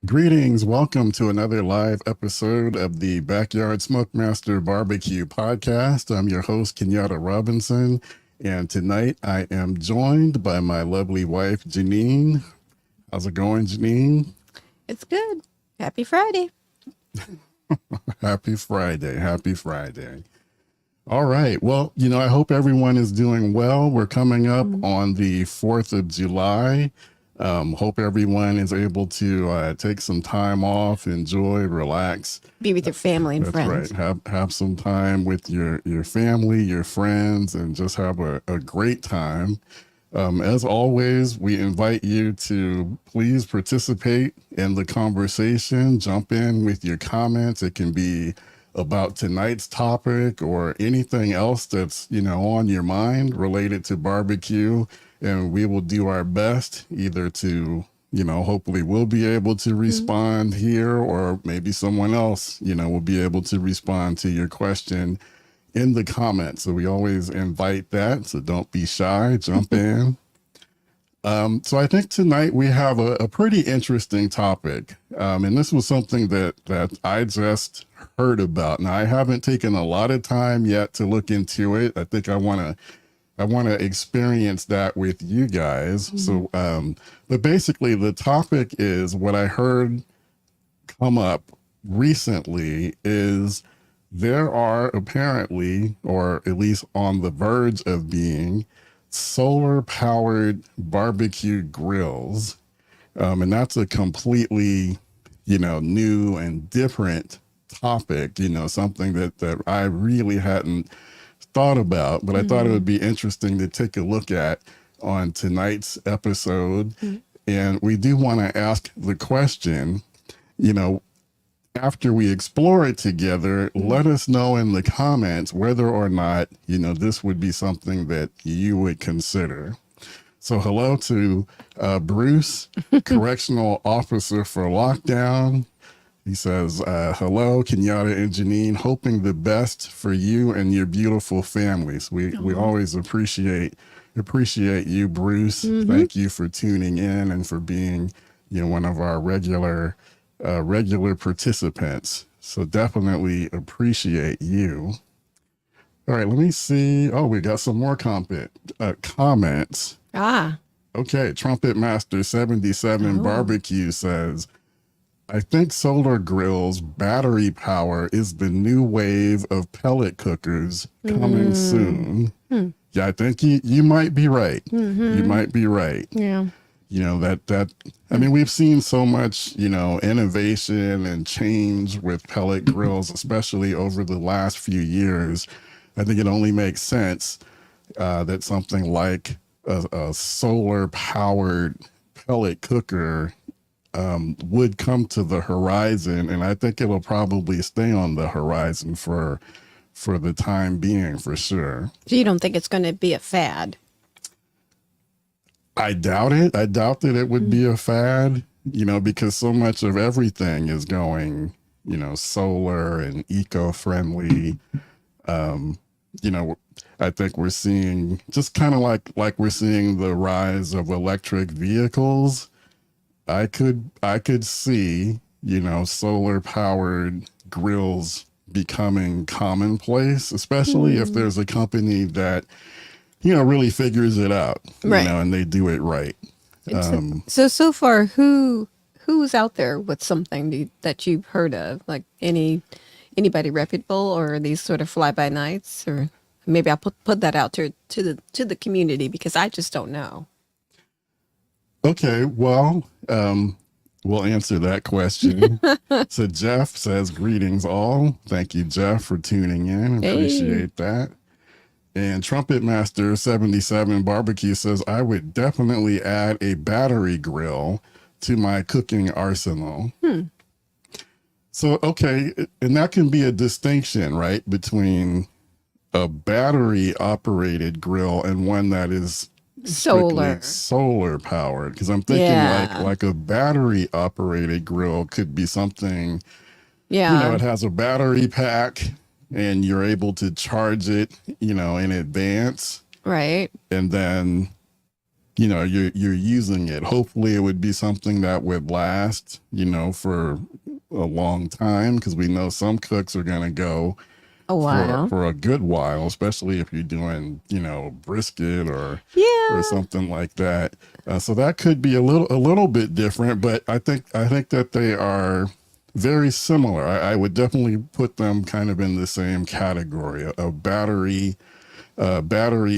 Greetings. Welcome to another live episode of the Backyard SmokeMaster BBQ Podcast. I'm your host, Kenyatta Robinson, and tonight I am joined by my lovely wife, Jeannine. How's it going, Jeannine? It's good. Happy Friday. Happy Friday. Happy Friday. All right. Well, I hope everyone is doing well. We're coming up on the 4th of July. Hope everyone is able to take some time off, enjoy, relax. Be with your family and That's friends. right. Have some time with your family, your friends, and just have a great time. As always, we invite you to please participate in the conversation. Jump in with your comments. It can be about tonight's topic or anything else that's, on your mind related to barbecue. And we will do our best either to, hopefully we'll be able to respond here, or maybe someone else, will be able to respond to your question in the comments. So we always invite that. So don't be shy, jump in. So I think tonight we have a pretty interesting topic. And this was something that I just heard about. Now, I haven't taken a lot of time yet to look into it. I think I want to experience that with you guys. So, but basically the topic is what I heard come up recently is there are apparently, or at least on the verge of being, solar powered barbecue grills. And that's a completely, new and different topic, something that I really hadn't thought about, but I thought it would be interesting to take a look at on tonight's episode. And we do want to ask the question, after we explore it together, let us know in the comments whether or not, this would be something that you would consider. So hello to Bruce, correctional officer for lockdown. He says, hello, Kenyatta and Jeannine, hoping the best for you and your beautiful families. We always appreciate you, Bruce. Thank you for tuning in and for being, one of our regular participants. So definitely appreciate you. All right, let me see. Oh, we got some more comments. Okay, Trumpet Master 77 Barbecue says, I think solar grills battery power is the new wave of pellet cookers coming soon. Yeah, I think you might be right. You might be right. Yeah. We've seen so much, innovation and change with pellet grills, especially over the last few years. I think it only makes sense that something like a solar powered pellet cooker would come to the horizon, and I think it'll probably stay on the horizon for the time being, for sure. So you don't think it's going to be a fad? I doubt it. I doubt that it would be a fad, because so much of everything is going, solar and eco-friendly. I think we're seeing just kind of like we're seeing the rise of electric vehicles. I could see, solar powered grills becoming commonplace, especially if there's a company that, really figures it out, right, and they do it right. So far, who's out there with something that you've heard of, like anybody reputable, or these sort of fly by nights, or maybe I'll put that out to the community, because I just don't know. Okay, well, we'll answer that question. So Jeff says, greetings all. Thank you, Jeff, for tuning in. Appreciate that. And Trumpet Master 77 Barbecue says, I would definitely add a battery grill to my cooking arsenal. So, okay, and that can be a distinction, right, between a battery operated grill and one that is solar powered, because I'm thinking like a battery operated grill could be something, it has a battery pack and you're able to charge it, in advance, right? And then you're using it. Hopefully it would be something that would last, for a long time, because we know some cooks are going to go A while. for a good while, especially if you're doing, brisket or Yeah. something like that. So that could be a little bit different, but I think that they are very similar. I would definitely put them kind of in the same category. A battery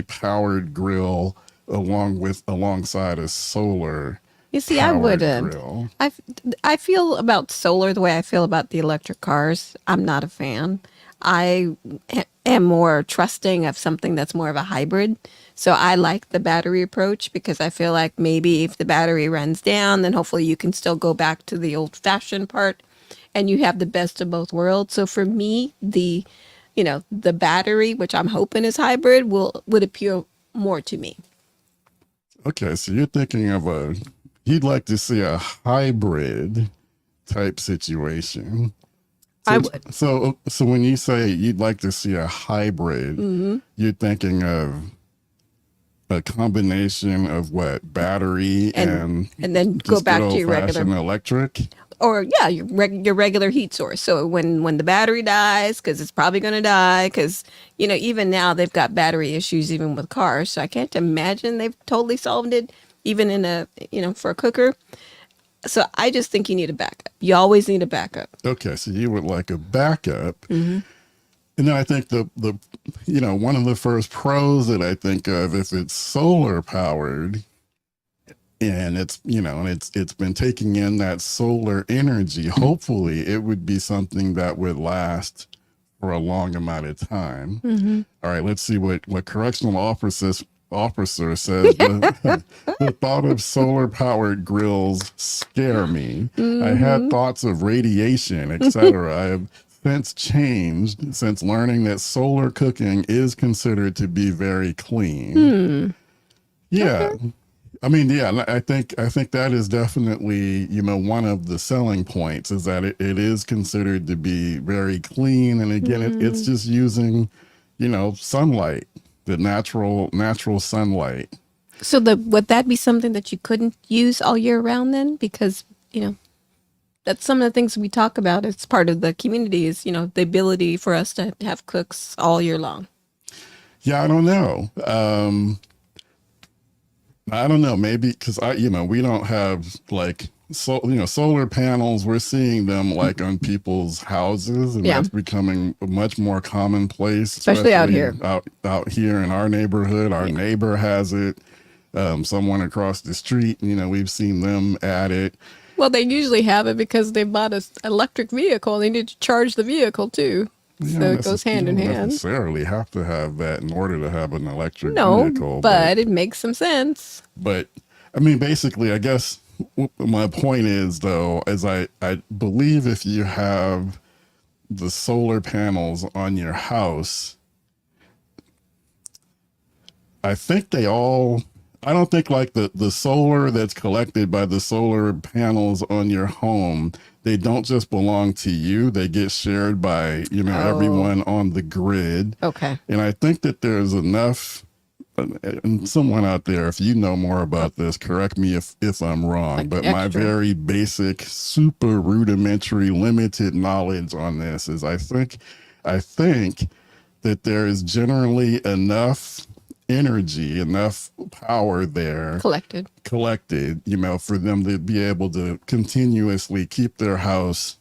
powered grill alongside a solar You see, I powered wouldn't. grill. I feel about solar the way I feel about the electric cars. I'm not a fan. I am more trusting of something that's more of a hybrid. So I like the battery approach because I feel like maybe if the battery runs down, then hopefully you can still go back to the old fashioned part and you have the best of both worlds. So for me, the battery, which I'm hoping is hybrid, would appeal more to me. Okay, so you're thinking of you'd like to see a hybrid type situation. I would. So when you say you'd like to see a hybrid, you're thinking of a combination of what, battery and then go just back good to your regular, old-fashioned electric? or yeah, your regular heat source. So when the battery dies, because it's probably going to die, because even now they've got battery issues even with cars. So I can't imagine they've totally solved it, even in for a cooker. So I just think you need a backup. You always need a backup. Okay, so you would like a backup. And then I think the one of the first pros that I think of, if it's solar powered and it's been taking in that solar energy, hopefully it would be something that would last for a long amount of time. All right, let's see what correctional officer says. The thought of solar powered grills scare me. I had thoughts of radiation, etc. I have since changed since learning that solar cooking is considered to be very clean. Yeah. Okay. I mean, yeah, I think that is definitely, one of the selling points, is that it is considered to be very clean. And again, it's just using, sunlight, the natural sunlight. So would that be something that you couldn't use all year round then? Because, that's some of the things we talk about as part of the community is, the ability for us to have cooks all year long. Yeah, I don't know. I don't know. Maybe because we don't have solar panels. We're seeing them like on people's houses, and that's becoming much more commonplace, especially out here. Out here in our neighborhood, our neighbor has it. Someone across the street, we've seen them add it. Well, they usually have it because they bought an electric vehicle. They need to charge the vehicle too. So it goes hand in hand. You don't necessarily have to have that in order to have an electric vehicle. No, but it makes some sense. But, I mean, basically, I guess my point is, though, is I believe if you have the solar panels on your house, I think I don't think like the solar that's collected by the solar panels on your home, they don't just belong to you. They get shared by, everyone on the grid. Okay. And I think that there's enough, and someone out there, if you know more about this, correct me if I'm wrong, like but extra. My very basic, super rudimentary, limited knowledge on this is I think that there is generally enough energy, enough power there collected, for them to be able to continuously keep their house,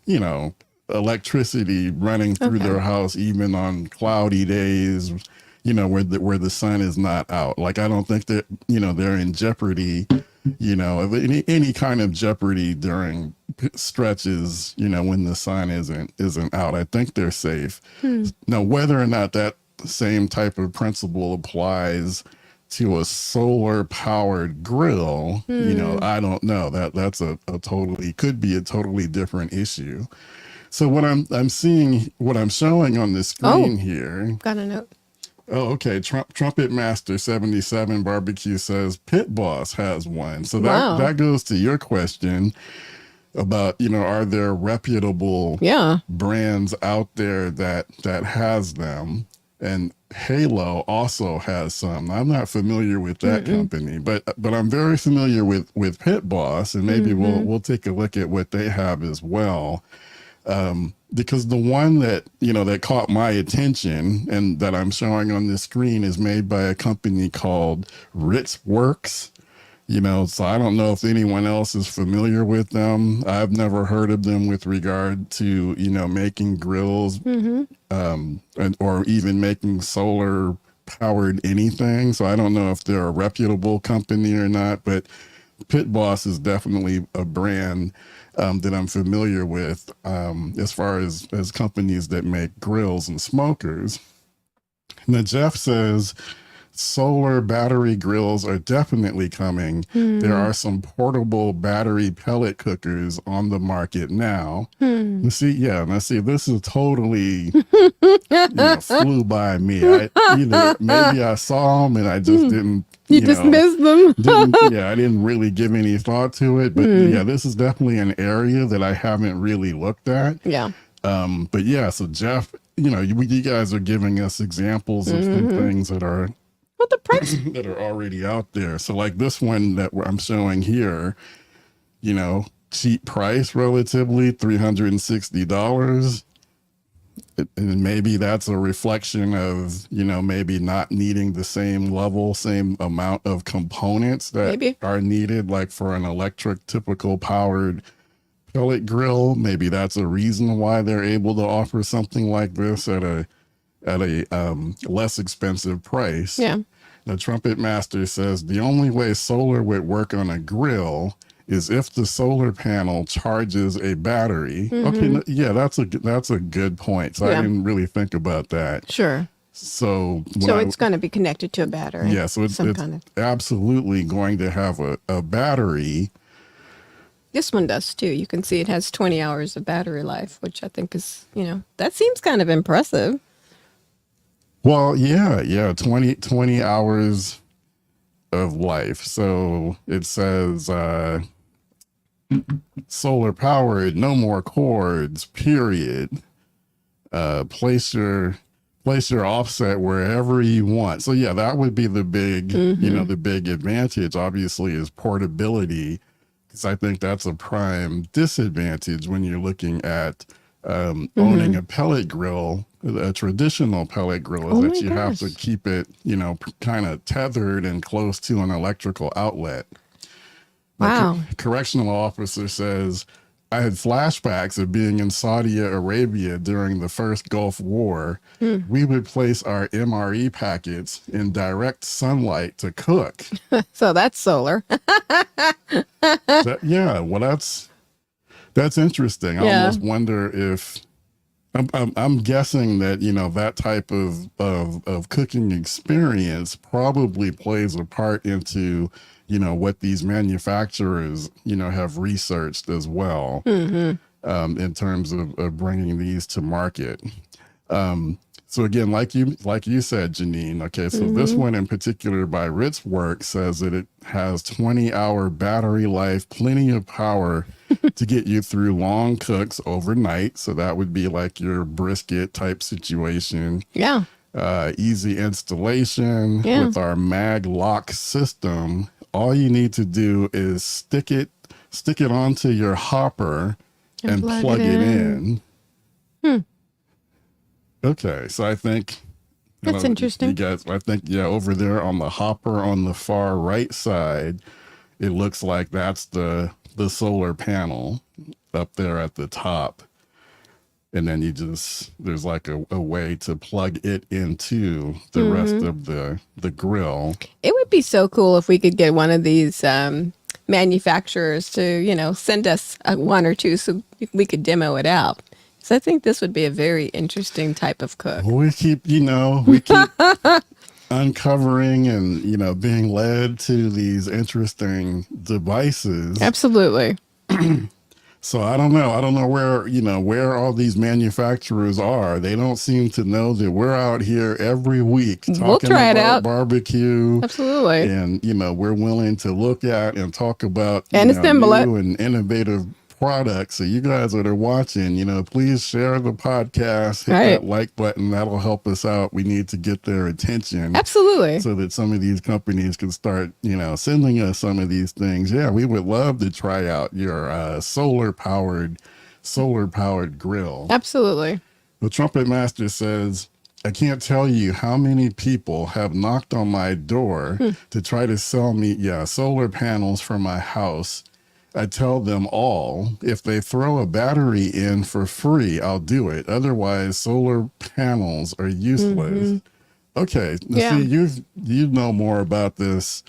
electricity running through their house, even on cloudy days, where the sun is not out. Like, I don't think that, they're in jeopardy, of any kind of jeopardy during stretches, when the sun isn't out. I think they're safe. Now, whether or not that same type of principle applies to a solar powered grill, I don't know. That's could be a totally different issue. So what I'm seeing, what I'm showing on the screen here. Got a note. Oh, okay. Trumpet Master 77 Barbecue says Pit Boss has one. So that goes to your question about, are there reputable brands out there that has them? and Halo also has some. I'm not familiar with that company, but I'm very familiar with Pit Boss, and maybe we'll take a look at what they have as well. Because the one that that caught my attention and that I'm showing on the screen is made by a company called Ritz Works. So I don't know if anyone else is familiar with them. I've never heard of them with regard to, making grills, or even making solar powered anything. So I don't know if they're a reputable company or not, but Pit Boss is definitely a brand that I'm familiar with as far as companies that make grills and smokers. Now, Jeff says, solar battery grills are definitely coming. There are some portable battery pellet cookers on the market now. Now see, this is totally flew by me. Maybe I saw them and I just didn't. You just missed them. I didn't really give any thought to it. But this is definitely an area that I haven't really looked at. Yeah. But yeah, so Jeff, you guys are giving us examples of some things that are What the price? that are already out there. So like this one that I'm showing here, cheap price relatively, $360. And maybe that's a reflection of, maybe not needing the same amount of components that are needed, like for an electric typical powered pellet grill. Maybe that's a reason why they're able to offer something like this at a less expensive price. Yeah. The Trumpet Master says the only way solar would work on a grill is if the solar panel charges a battery. Okay, yeah, that's a good point. So I didn't really think about that. Sure. So it's going to be connected to a battery. Yeah, so it's absolutely going to have a battery. This one does too. You can see it has 20 hours of battery life, which I think is, that seems kind of impressive. Well, yeah, 20 hours of life. So it says solar powered, no more cords, period. Place your offset wherever you want. So yeah, that would be the big, the big advantage obviously is portability, because I think that's a prime disadvantage when you're looking at owning a pellet grill. A traditional pellet grill is that you have to keep it, kind of tethered and close to an electrical outlet. Wow. The correctional officer says, I had flashbacks of being in Saudi Arabia during the first Gulf War. We would place our MRE packets in direct sunlight to cook. So that's solar. That's interesting. I almost wonder if I'm guessing that that type of cooking experience probably plays a part into what these manufacturers have researched as well in terms of bringing these to market. So again, like you said, Jeannine, okay, so this one in particular by Ritz Works says that it has 20-hour battery life, plenty of power to get you through long cooks overnight. So that would be like your brisket type situation. Yeah. Easy installation with our mag lock system. All you need to do is stick it onto your hopper and plug it in. Okay, so I think that's interesting. You guys, I think over there on the hopper on the far right side, it looks like that's the solar panel up there at the top, and then there's like a way to plug it into the rest of the grill. It would be so cool if we could get one of these manufacturers to send us one or two so we could demo it out. So I think this would be a very interesting type of cook. We keep uncovering and, being led to these interesting devices. Absolutely. So I don't know where all these manufacturers are. They don't seem to know that we're out here every week talking about barbecue. Absolutely. And, we're willing to look at and talk about and assemble it and innovative product. So you guys that are watching, please share the podcast, hit Right. that like button. That'll help us out. We need to get their attention. Absolutely. So that some of these companies can start, sending us some of these things. Yeah, we would love to try out your solar powered grill. Absolutely. The Trumpet Master says, I can't tell you how many people have knocked on my door to try to sell me, solar panels for my house. I tell them all, if they throw a battery in for free, I'll do it. Otherwise, solar panels are useless. Okay. Yeah. See, you know more about this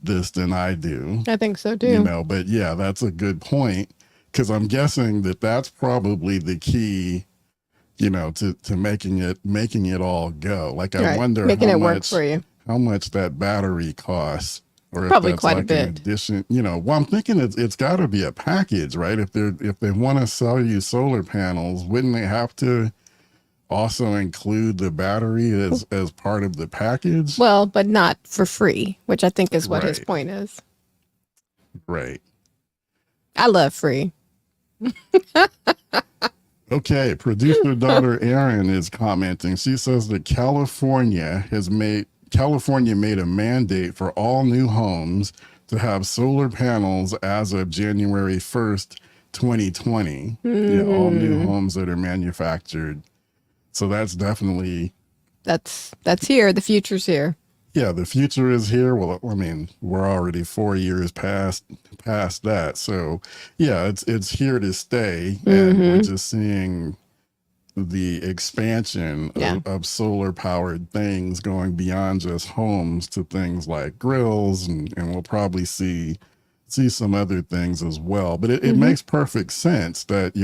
than I do. I think so too. But yeah, that's a good point, because I'm guessing that that's probably the key, to making it all go. Like, I wonder making it work for you. How much that battery costs, or probably if that's quite like a bit. an addition. Well, I'm thinking it's got to be a package, right? If they want to sell you solar panels, wouldn't they have to also include the battery as part of the package? Well, but not for free, which I think is what his Right. point is. Right. I love free. Okay, producer daughter Erin is commenting. She says that California made a mandate for all new homes to have solar panels as of January 1st, 2020. Yeah, all new homes that are manufactured. So that's definitely... That's here. The future's here. Yeah, the future is here. Well, I mean, we're already 4 years past that. So yeah, it's here to stay. And we're just seeing the expansion of solar powered things going beyond just homes to things like grills, and we'll probably see some other things as well. But it makes perfect sense that,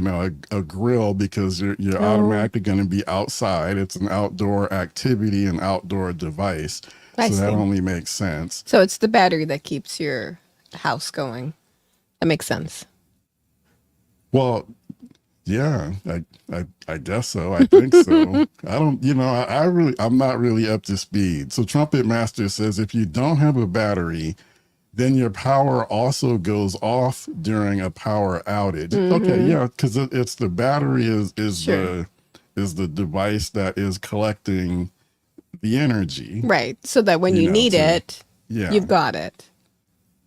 a grill, because you're automatically going to be outside. It's an outdoor activity, an outdoor device. I So that see. only makes sense. So it's the battery that keeps your house going. That makes sense. Well, yeah, I guess so. I think so. I don't, I'm not really up to speed. So Trumpet Master says, if you don't have a battery, then your power also goes off during a power outage. Okay, yeah, because it's the battery is Sure. the device that is collecting the energy. Right. So that when you need it, Yeah. you've got it.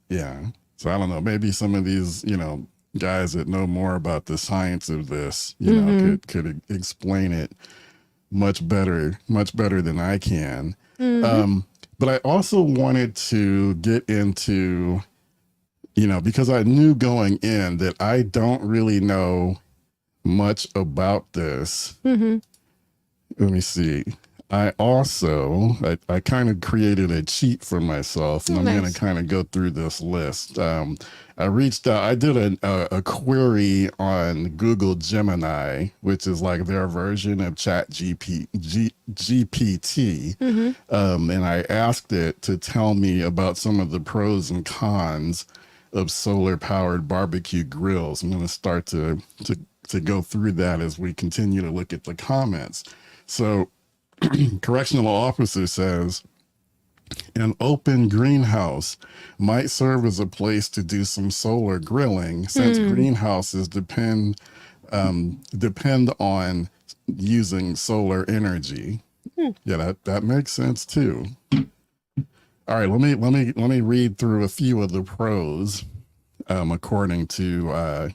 Yeah. So I don't know, maybe some of these, guys that know more about the science of this, could explain it much better than I can. But I also wanted to get into, because I knew going in that I don't really know much about this. Let me see. I kind of created a cheat for myself, and I'm going to kind of go through this list. I reached out, I did a query on Google Gemini, which is like their version of GPT. And I asked it to tell me about some of the pros and cons of solar powered barbecue grills. I'm going to start to go through that as we continue to look at the comments. So, correctional officer says, an open greenhouse might serve as a place to do some solar grilling, since greenhouses depend on using solar energy. Yeah, that makes sense too. All right, let me read through a few of the pros, according to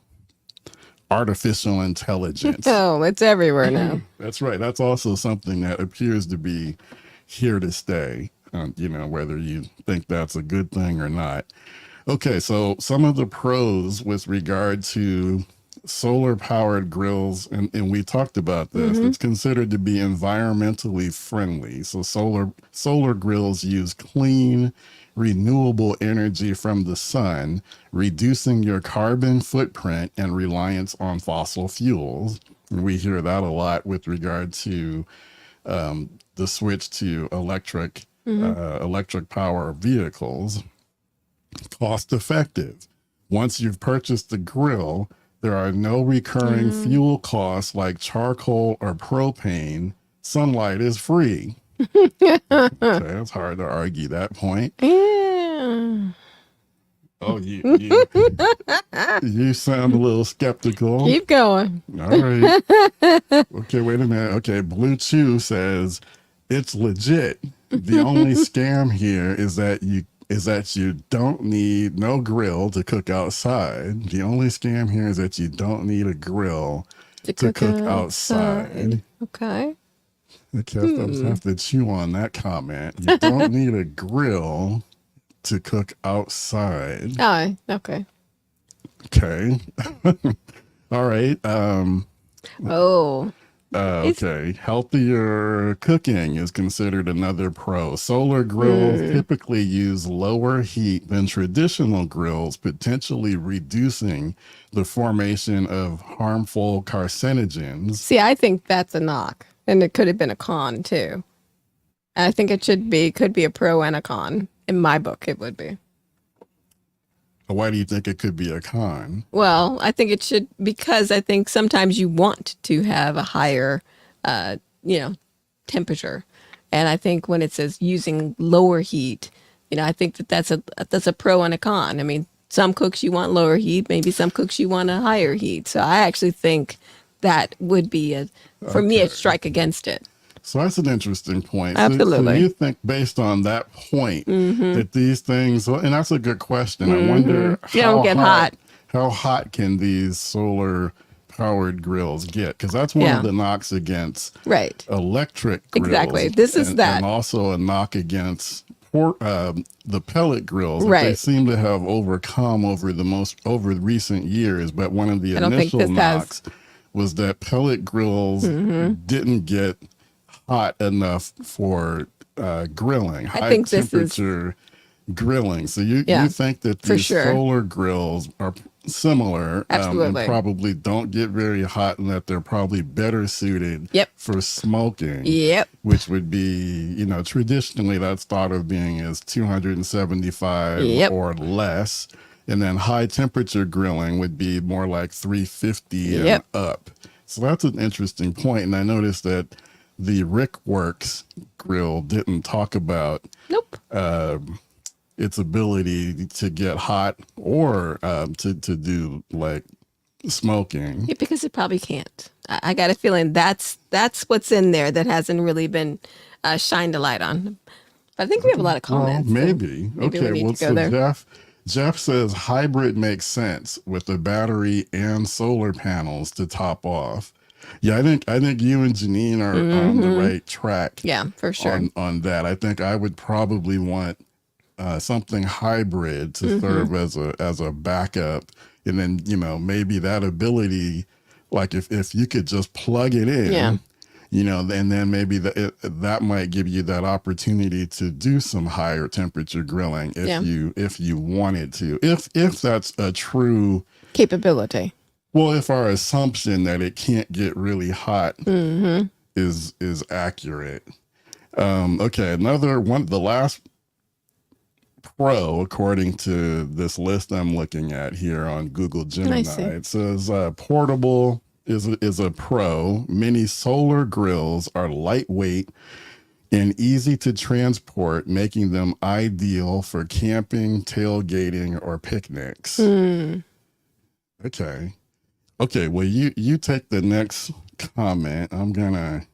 artificial intelligence. Oh, it's everywhere now. That's right. That's also something that appears to be here to stay, whether you think that's a good thing or not. Okay, so some of the pros with regard to solar powered grills, and we talked about this, it's considered to be environmentally friendly. So solar grills use clean, renewable energy from the sun, reducing your carbon footprint and reliance on fossil fuels. And we hear that a lot with regard to the switch to electric power vehicles. Cost effective. Once you've purchased the grill, there are no recurring fuel costs like charcoal or propane. Sunlight is free. Okay, it's hard to argue that point. Yeah. Oh, you sound a little skeptical. Keep going. All right. Okay, wait a minute. Okay, Blue Chew says it's legit. The only scam here is that you don't need no grill to cook outside. The only scam here is that you don't need a grill to cook outside. Okay. Okay, I'll have to chew on that comment. You don't need a grill to cook outside. Oh, okay. Okay. All right. Oh. Okay. Healthier cooking is considered another pro. Solar grills typically use lower heat than traditional grills, potentially reducing the formation of harmful carcinogens. See, I think that's a knock. And it could have been a con too. I think it could be a pro and a con. In my book, it would be. Why do you think it could be a con? Well, I think it should, because I think sometimes you want to have a higher, temperature. And I think when it says using lower heat, I think that's a pro and a con. I mean, some cooks you want lower heat, maybe some cooks you want a higher heat. So I actually think that would be for me, a strike against it. So that's an interesting point. Absolutely. So you think based on that point that these things, and that's a good question. I wonder how hot can these solar powered grills get? Because that's one of the knocks against electric grills. Exactly. This is that. And also a knock against the pellet grills that they seem to have overcome over recent years. But one of the initial knocks was that pellet grills didn't get hot enough for grilling, high temperature grilling. So you think that these solar grills are similar and probably don't get very hot, and that they're probably better suited for smoking, which would be, traditionally that's thought of being as 275 or less. And then high temperature grilling would be more like 350 and up. So that's an interesting point. And I noticed that the Rickworks grill didn't talk about its ability to get hot or to do like smoking. Yeah, because it probably can't. I got a feeling that's what's in there that hasn't really been shined a light on. But I think we have a lot of comments. Well, maybe. Okay, well, so Jeff says hybrid makes sense with the battery and solar panels to top off. Yeah, I think you and Jeannine are on the right track. Yeah, for sure. On that, I think I would probably want something hybrid to serve as a backup, and then maybe that ability, like if you could just plug it in, and then maybe that might give you that opportunity to do some higher temperature grilling if you wanted to, if that's a true capability. Well, if our assumption that it can't get really hot is accurate. Okay, another one, the last pro, according to this list I'm looking at here on Google Gemini, it says portable is a pro. Many solar grills are lightweight and easy to transport, making them ideal for camping, tailgating, or picnics. Okay, well, you take the next comment. I'm gonna.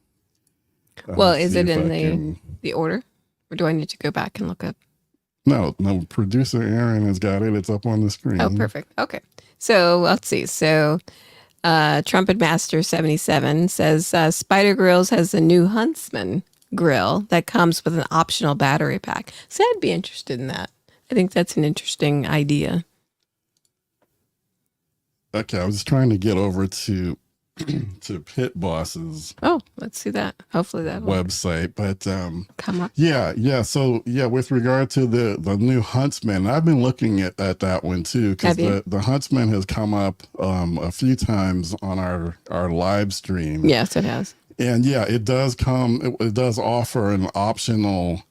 Is it in the order, or do I need to go back and look up? No. Producer Aaron has got it. It's up on the screen. Oh, perfect. Okay, so let's see. So, Trumpet Master 77 says Spider Grills has a new Huntsman grill that comes with an optional battery pack. So I'd be interested in that. I think that's an interesting idea. Okay, I was trying to get over to Pit Boss's let's see that. Hopefully that website, but come up. Yeah. So with regard to the new Huntsman, I've been looking at that one too, because the Huntsman has come up a few times on our live stream. Yes, it has. And it does it does offer an optional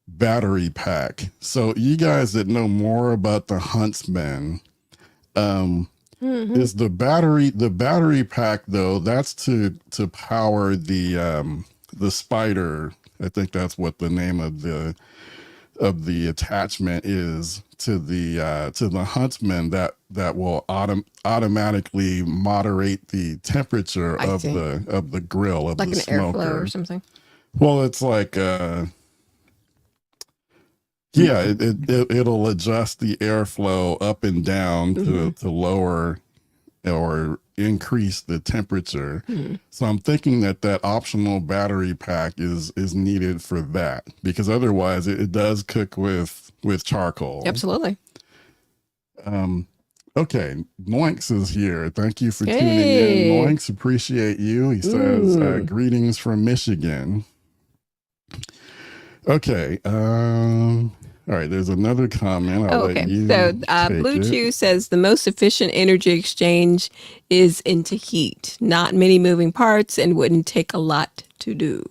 battery pack. So you guys that know more about the Huntsman, is the battery pack though, that's to power the Spider. I think that's what the name of the of the attachment is to the Huntsman that will automatically moderate the temperature I of see. the grill of Like the an smoker. airflow or something. Well, it's like yeah, it'll adjust the airflow up and down to lower or increase the temperature. So I'm thinking that optional battery pack is needed for that, because otherwise it does cook with charcoal. Absolutely. Okay, Noinks is here. Thank you for tuning in. Hey. Noinks, appreciate you. He says, greetings from Michigan. Okay. All right, there's another comment. I'll let you So take Blue it. Chew says the most efficient energy exchange is into heat, not many moving parts, and wouldn't take a lot to do.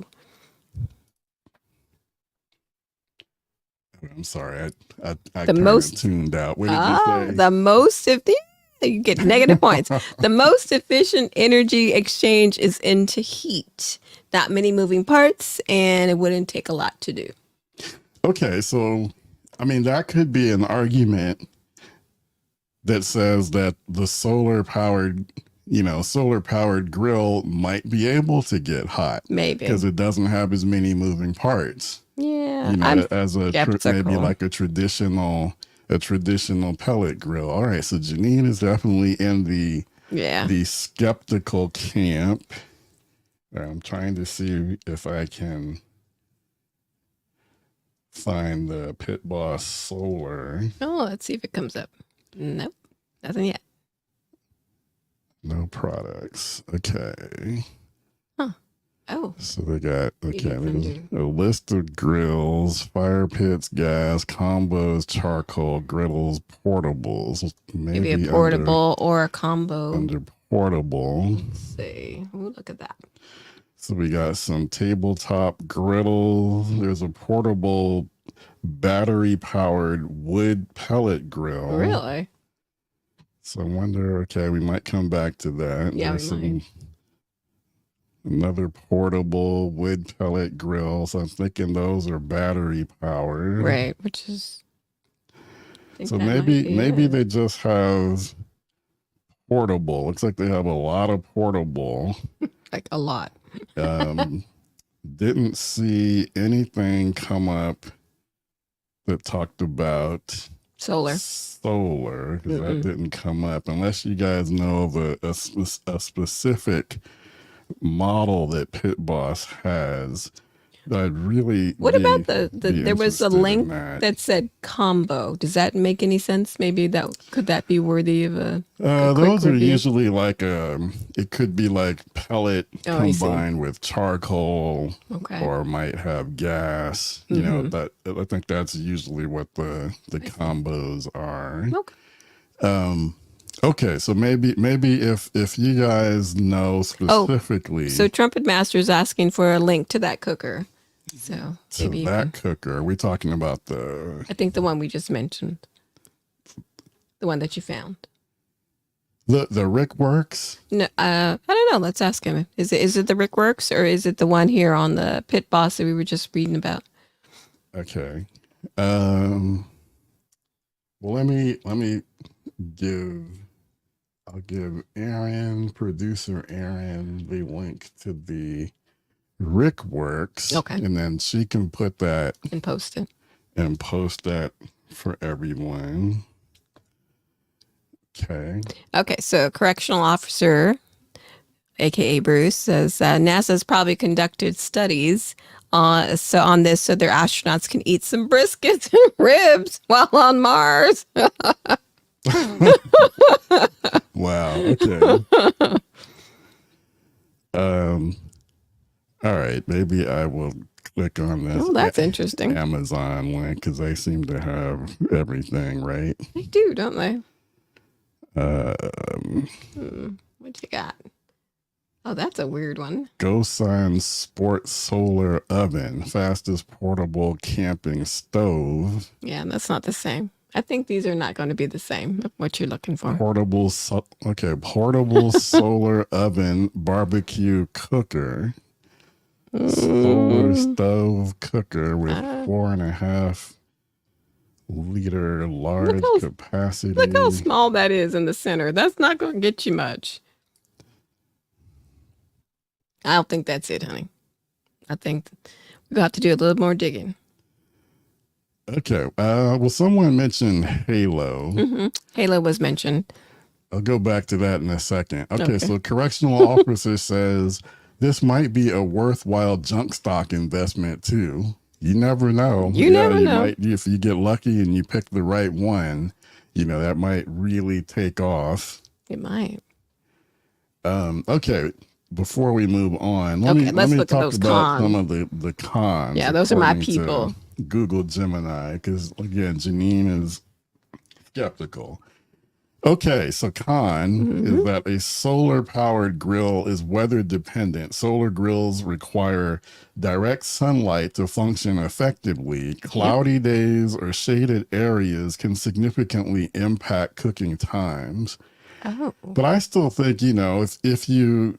I'm sorry, I The kind most- of tuned out. What did you say? The most you get negative points. The most efficient energy exchange is into heat, not many moving parts, and it wouldn't take a lot to do. Okay, so I mean that could be an argument that says that the solar powered grill might be able to get hot, Maybe. because it doesn't have as many moving parts. Yeah, You know, I'm as maybe skeptical. like a traditional pellet grill. All right, so Jeannine is definitely in the skeptical camp. I'm trying to see if I can find the Pit Boss Solar. Oh, let's see if it comes up. Nope, nothing yet. No products. Okay. Oh, So they got, Maybe there's from a list of grills, fire pits, gas, combos, charcoal, griddles, portables. maybe a portable or a combo. Under portable. Let's see. Ooh, look at that. So we got some tabletop griddles. There's a portable battery powered wood pellet grill. Really? So I wonder, okay, we might come back to that. Yeah, There's we might. Another portable wood pellet grill. So I'm thinking those are battery powered. Right, which is. So maybe they just have portable. Looks like they have a lot of portable. like a lot. Didn't see anything come up that talked about Solar. because that didn't come up, unless you guys know of a specific model that Pit Boss has. I'd really What be- about be there was a interested in link that. that said combo. Does that make any sense? Maybe could that be worthy of a quick those are review? usually like it could be like pellet Oh, I see. combined with charcoal, Okay. or might have gas. You know, that I think that's usually what the combos are. Okay. Okay, so maybe if you guys know specifically So Trumpet Master is asking for a link to that cooker. So to maybe you that can- cooker, are we talking about I think the one we just mentioned. The one that you found. the Rick Works? No, I don't know. Let's ask him. Is it the Rick Works, or is it the one here on the Pit Boss that we were just reading about? Okay. Well, let me I'll give producer Aaron, the link to the Rick Works. Okay. And then she can put that And post it. and post that for everyone. Okay. Okay, so correctional officer, aka Bruce, says NASA's probably conducted studies on this so their astronauts can eat some briskets and ribs while on Mars. Wow. Okay. All right. Maybe I will click on this. Oh, that's interesting. Amazon link, because they seem to have everything, right? They do, don't they? What you got? Oh, that's a weird one. GoSign Sport Solar Oven, fastest portable camping stove, Yeah, that's not the same. I think these are not going to be the same. What you're looking for. portable solar oven barbecue cooker, solar stove cooker with 4.5 liter Look large how capacity. look how small that is in the center. That's not going to get you much. I don't think that's it, honey. I think we got to do a little more digging. Okay. Well, someone mentioned Halo. Mm-hmm. Halo was mentioned. I'll go back to that in a second. Okay. So correctional officer says this might be a worthwhile junk stock investment too. You never know. You never know. Might, if you get lucky and you pick the right one, that might really take off. It might. Okay. Before we move on, let's let me look talk at those about cons. some of the cons. Yeah, those are my people. Google Gemini, because again, Jeannine is skeptical. Okay, so con is that a solar powered grill is weather dependent. Solar grills require direct sunlight to function effectively. Cloudy days or shaded areas can significantly impact cooking times. Oh. But I still think, if you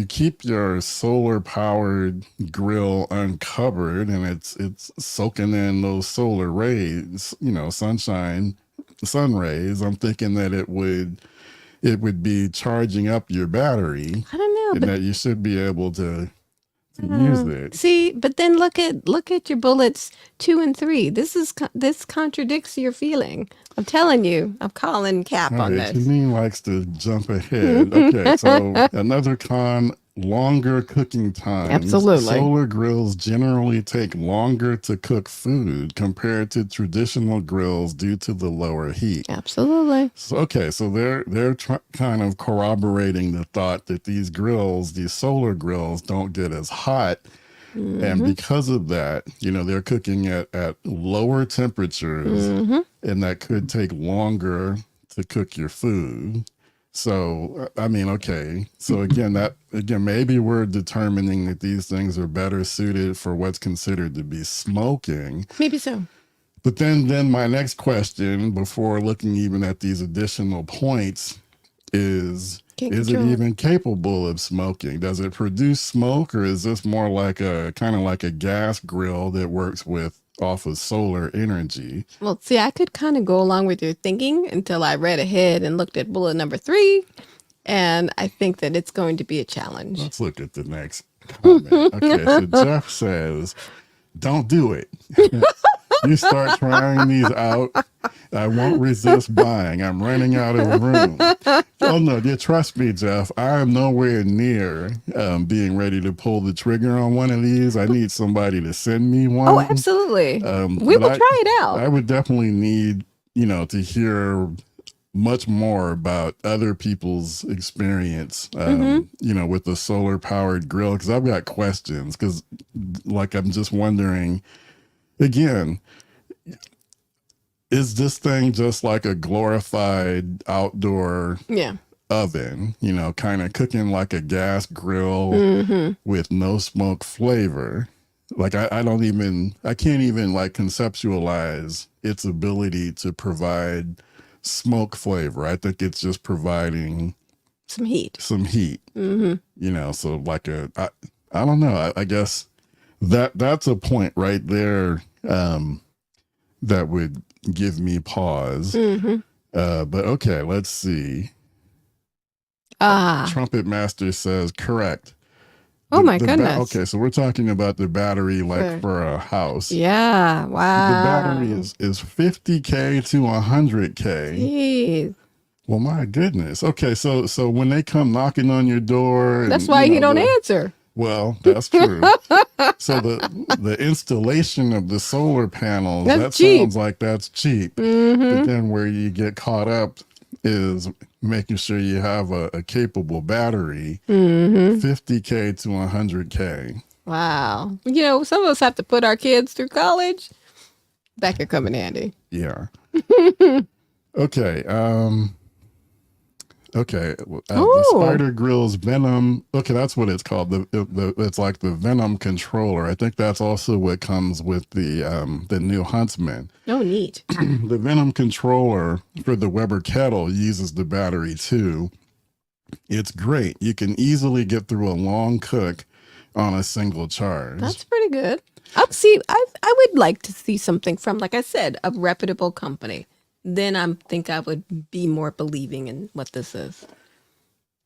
keep your solar powered grill uncovered and it's soaking in those solar rays, sun rays, I'm thinking that it would be charging up your battery. I don't know, and that you should be able to use it. See, but then look at your bullets 2 and 3. This contradicts your feeling. I'm telling you, I'm calling cap on this. Jeannine likes to jump ahead. Okay, so another con, longer cooking times. Absolutely. Solar grills generally take longer to cook food compared to traditional grills due to the lower heat. Absolutely. So they're kind of corroborating the thought that these solar grills don't get as hot. And because of that, they're cooking at lower temperatures, and that could take longer to cook your food. So, So again, maybe we're determining that these things are better suited for what's considered to be smoking. Maybe so. But then my next question, before looking even at these additional points, is it even capable of smoking? Does it produce smoke, or is this more like a gas grill that works off of solar energy? Well, see, I could kind of go along with your thinking until I read ahead and looked at bullet number 3, and I think that it's going to be a challenge. Let's look at the next comment. Okay, so Jeff says, don't do it. You start trying these out, I won't resist buying. I'm running out of room. Oh, no, trust me, Jeff. I am nowhere near being ready to pull the trigger on one of these. I need somebody to send me one. Oh, absolutely. We will try it out. I would definitely need, to hear much more about other people's experience, with the solar powered grill, because I've got questions, because I'm just wondering, again, is this thing just like a glorified outdoor oven, kind of cooking like a gas grill with no smoke flavor? I can't even conceptualize its ability to provide smoke flavor. I think it's just providing some heat. So I don't know. I guess that's a point right there that would give me pause. But okay, let's see. Trumpet Master says correct. Oh my goodness. Okay, so we're talking about the battery for a house. Yeah, wow. The battery is 50K to 100K. Jeez. Well, my goodness. Okay, so when they come knocking on your door, that's why you don't answer. Well, that's true. So the installation of the solar panels, sounds like that's cheap. But then where you get caught up is making sure you have a capable battery, 50K to 100K. Wow. Some of us have to put our kids through college. That could come in handy. Yeah. Okay. Okay, the Spider Grill's Venom. Okay, that's what it's called. It's like the Venom controller. I think that's also what comes with the new Huntsman. Oh, neat. The Venom controller for the Weber kettle uses the battery too. It's great. You can easily get through a long cook on a single charge. That's pretty good. I'll see. I would like to see something from, like I said, a reputable company. Then think I would be more believing in what this is.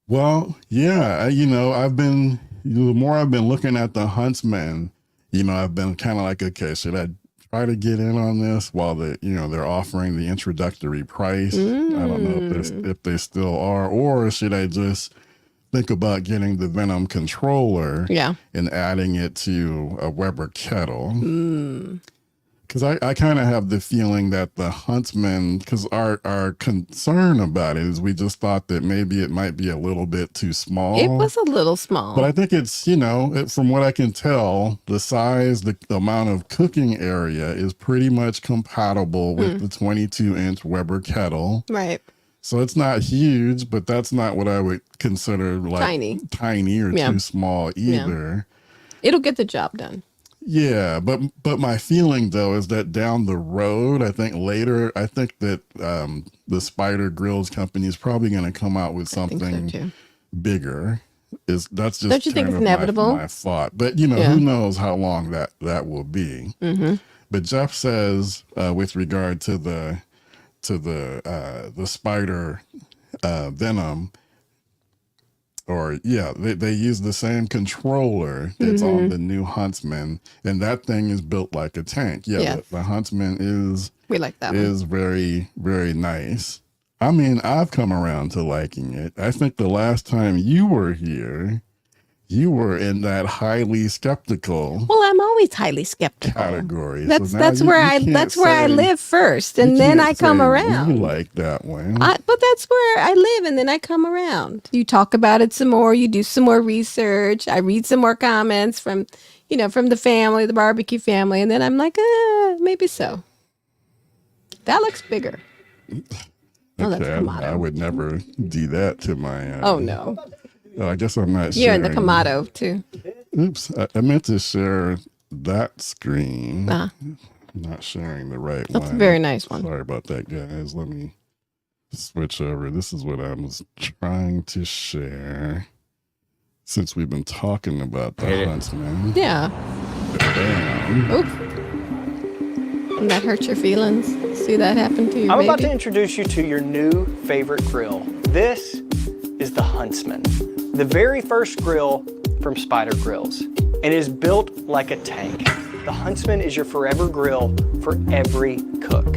Well, yeah, the more I've been looking at the Huntsman, I've been kind of like, okay, should I try to get in on this while they're offering the introductory price? I don't know if they still are, or should I just think about getting the Venom controller and adding it to a Weber kettle? Because I kind of have the feeling that the Huntsman, because our concern about it is we just thought that maybe it might be a little bit too small. It was a little small. But I think it's, from what I can tell, the size, the amount of cooking area is pretty much compatible with the 22-inch Weber kettle. Right. So it's not huge, but that's not what I would consider like tiny or too small either. Yeah. It'll get the job done. Yeah, but my feeling though is that down the road, I think that the Spider Grills company is probably going to come out with something bigger. That's just don't you think it's inevitable? My thought, but who knows how long that will be. Mm-hmm. But Jeff says with regard to the Spider Venom. They use the same controller that's on the new Huntsman, and that thing is built like a tank. The Huntsman we like that is very, very nice. I mean, I've come around to liking it. I think the last time you were here, you were in that highly skeptical. Well, I'm always highly skeptical category. That's where I live first, and then I come around. You like that one, but that's where I live, and then I come around. You talk about it some more. You do some more research. I read some more comments from the family, the barbecue family, and then I'm like, maybe so. That looks bigger. Okay, I would never do that to my. Oh no. I guess I'm not sharing. You're in the Kamado, too. Oops. I meant to share that screen. I'm not sharing the right one. That's a very nice one. Sorry about that, guys. Let me switch over. This is what I was trying to share since we've been talking about the Huntsman. Yeah. Bam. Oops. And that hurt your feelings? See that happen to your I'm baby? about to introduce you to your new favorite grill. This is the Huntsman, the very first grill from Spider Grills, and is built like a tank. The Huntsman is your forever grill for every cook.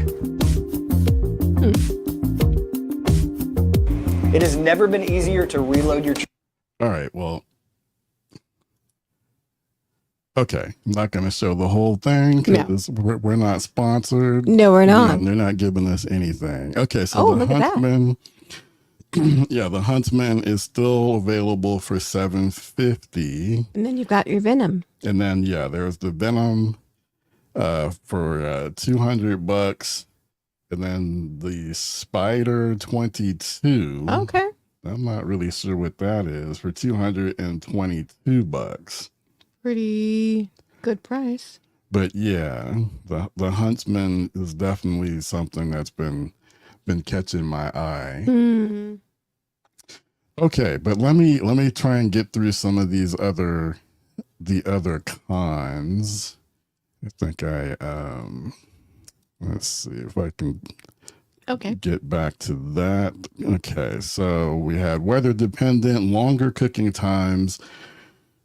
It has never been easier to reload your... All right, well, okay, I'm not going to show the whole thing because we're not sponsored. No, we're not. They're not giving us anything. Okay, so the Huntsman... the Huntsman is still available for $750. And then you've got your Venom. And then there's the Venom for $200, and then the Spider 22. Okay. I'm not really sure what that is for $222. Pretty good price. But the Huntsman is definitely something that's been catching my eye. Mm-hmm. Okay, but let me try and get through some of the other cons. I think let's see if I can get back to that. Okay, so we had weather dependent, longer cooking times,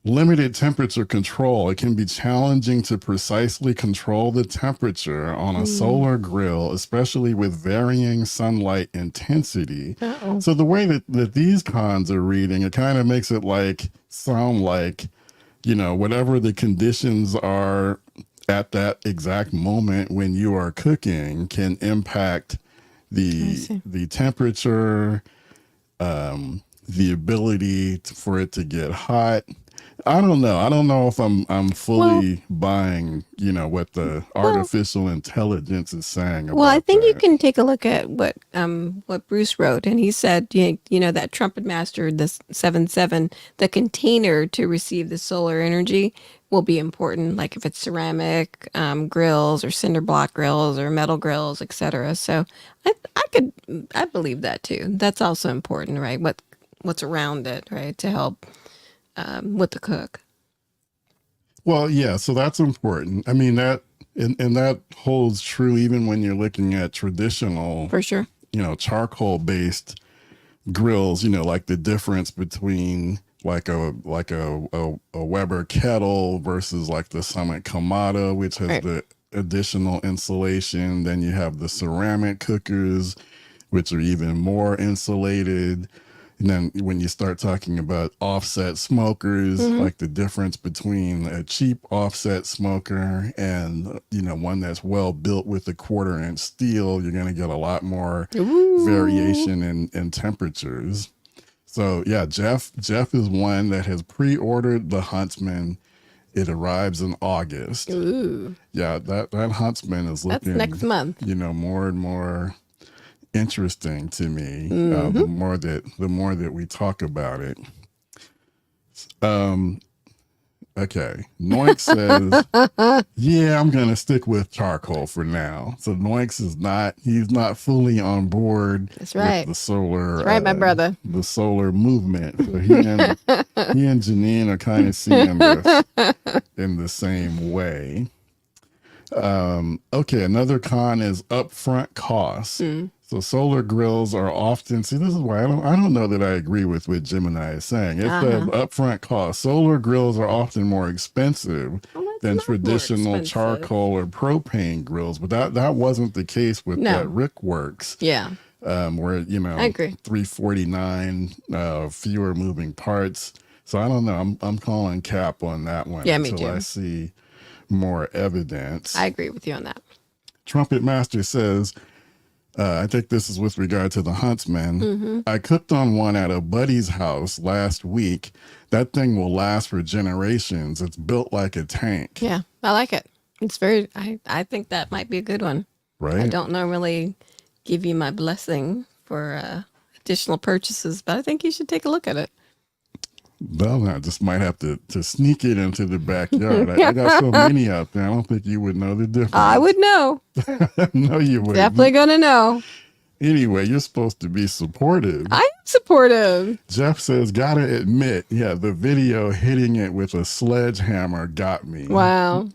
limited temperature control. It can be challenging to precisely control the temperature on a solar grill, especially with varying sunlight intensity. Uh-oh. So the way that these cons are reading, it kind of makes it sound like, whatever the conditions are at that exact moment when you are cooking can impact the temperature, the ability for it to get hot. I don't know. I don't know if I'm fully buying, what the artificial intelligence is saying about I think you that. can take a look at what Bruce wrote, and he said, that Trumpet Master, the 7.7, the container to receive the solar energy will be important, like if it's ceramic grills or cinder block grills or metal grills, etc. So I believe that too. That's also important, right? What's around it, right, to help with the cook. Well, yeah, so that's important. I mean, and that holds true even when you're looking at traditional, For sure. charcoal based grills, like the difference between like a Weber kettle versus like the Summit Kamado, which has Right. the additional insulation. Then you have the ceramic cookers, which are even more insulated. And then when you start talking about offset smokers, like the difference between a cheap offset smoker and, one that's well built with a 1/4-inch steel, you're going to get a lot more variation in temperatures. So yeah, Jeff is one that has pre-ordered the Huntsman. It arrives in August. Ooh, Yeah, that Huntsman is that's looking, next month. more and more interesting to me. The more that we talk about it. Okay. Noink says, yeah, I'm gonna stick with charcoal for now. So Noinks he's not fully on board. That's right. With the solar. That's right, my brother. The solar movement. So he and Jeannine are kind of seeing this in the same way. Okay, another con is upfront costs. So solar grills are often, this is why I don't know that I agree with what Gemini is saying. It says upfront costs. Solar grills are often more expensive than not more traditional expensive. charcoal or propane grills, but that wasn't the case with No. that Rickworks. Yeah. Where I agree. $349, fewer moving parts. So I don't know. I'm calling cap on that one Yeah, me until too. I see more evidence. I agree with you on that. Trumpet Master says, I think this is with regard to the Huntsman. I cooked on one at a buddy's house last week. That thing will last for generations. It's built like a tank. Yeah, I like it. It's I think that might be a good one. Right? I don't normally give you my blessing for additional purchases, but I think you should take a look at it. Well, I just might have to sneak it into the backyard. I got so many out there. I don't think you would know the difference. I would know. No, you wouldn't. Definitely going to know. Anyway, you're supposed to be supportive. I am supportive. Jeff says, gotta admit, yeah, the video hitting it with a sledgehammer got me. Wow.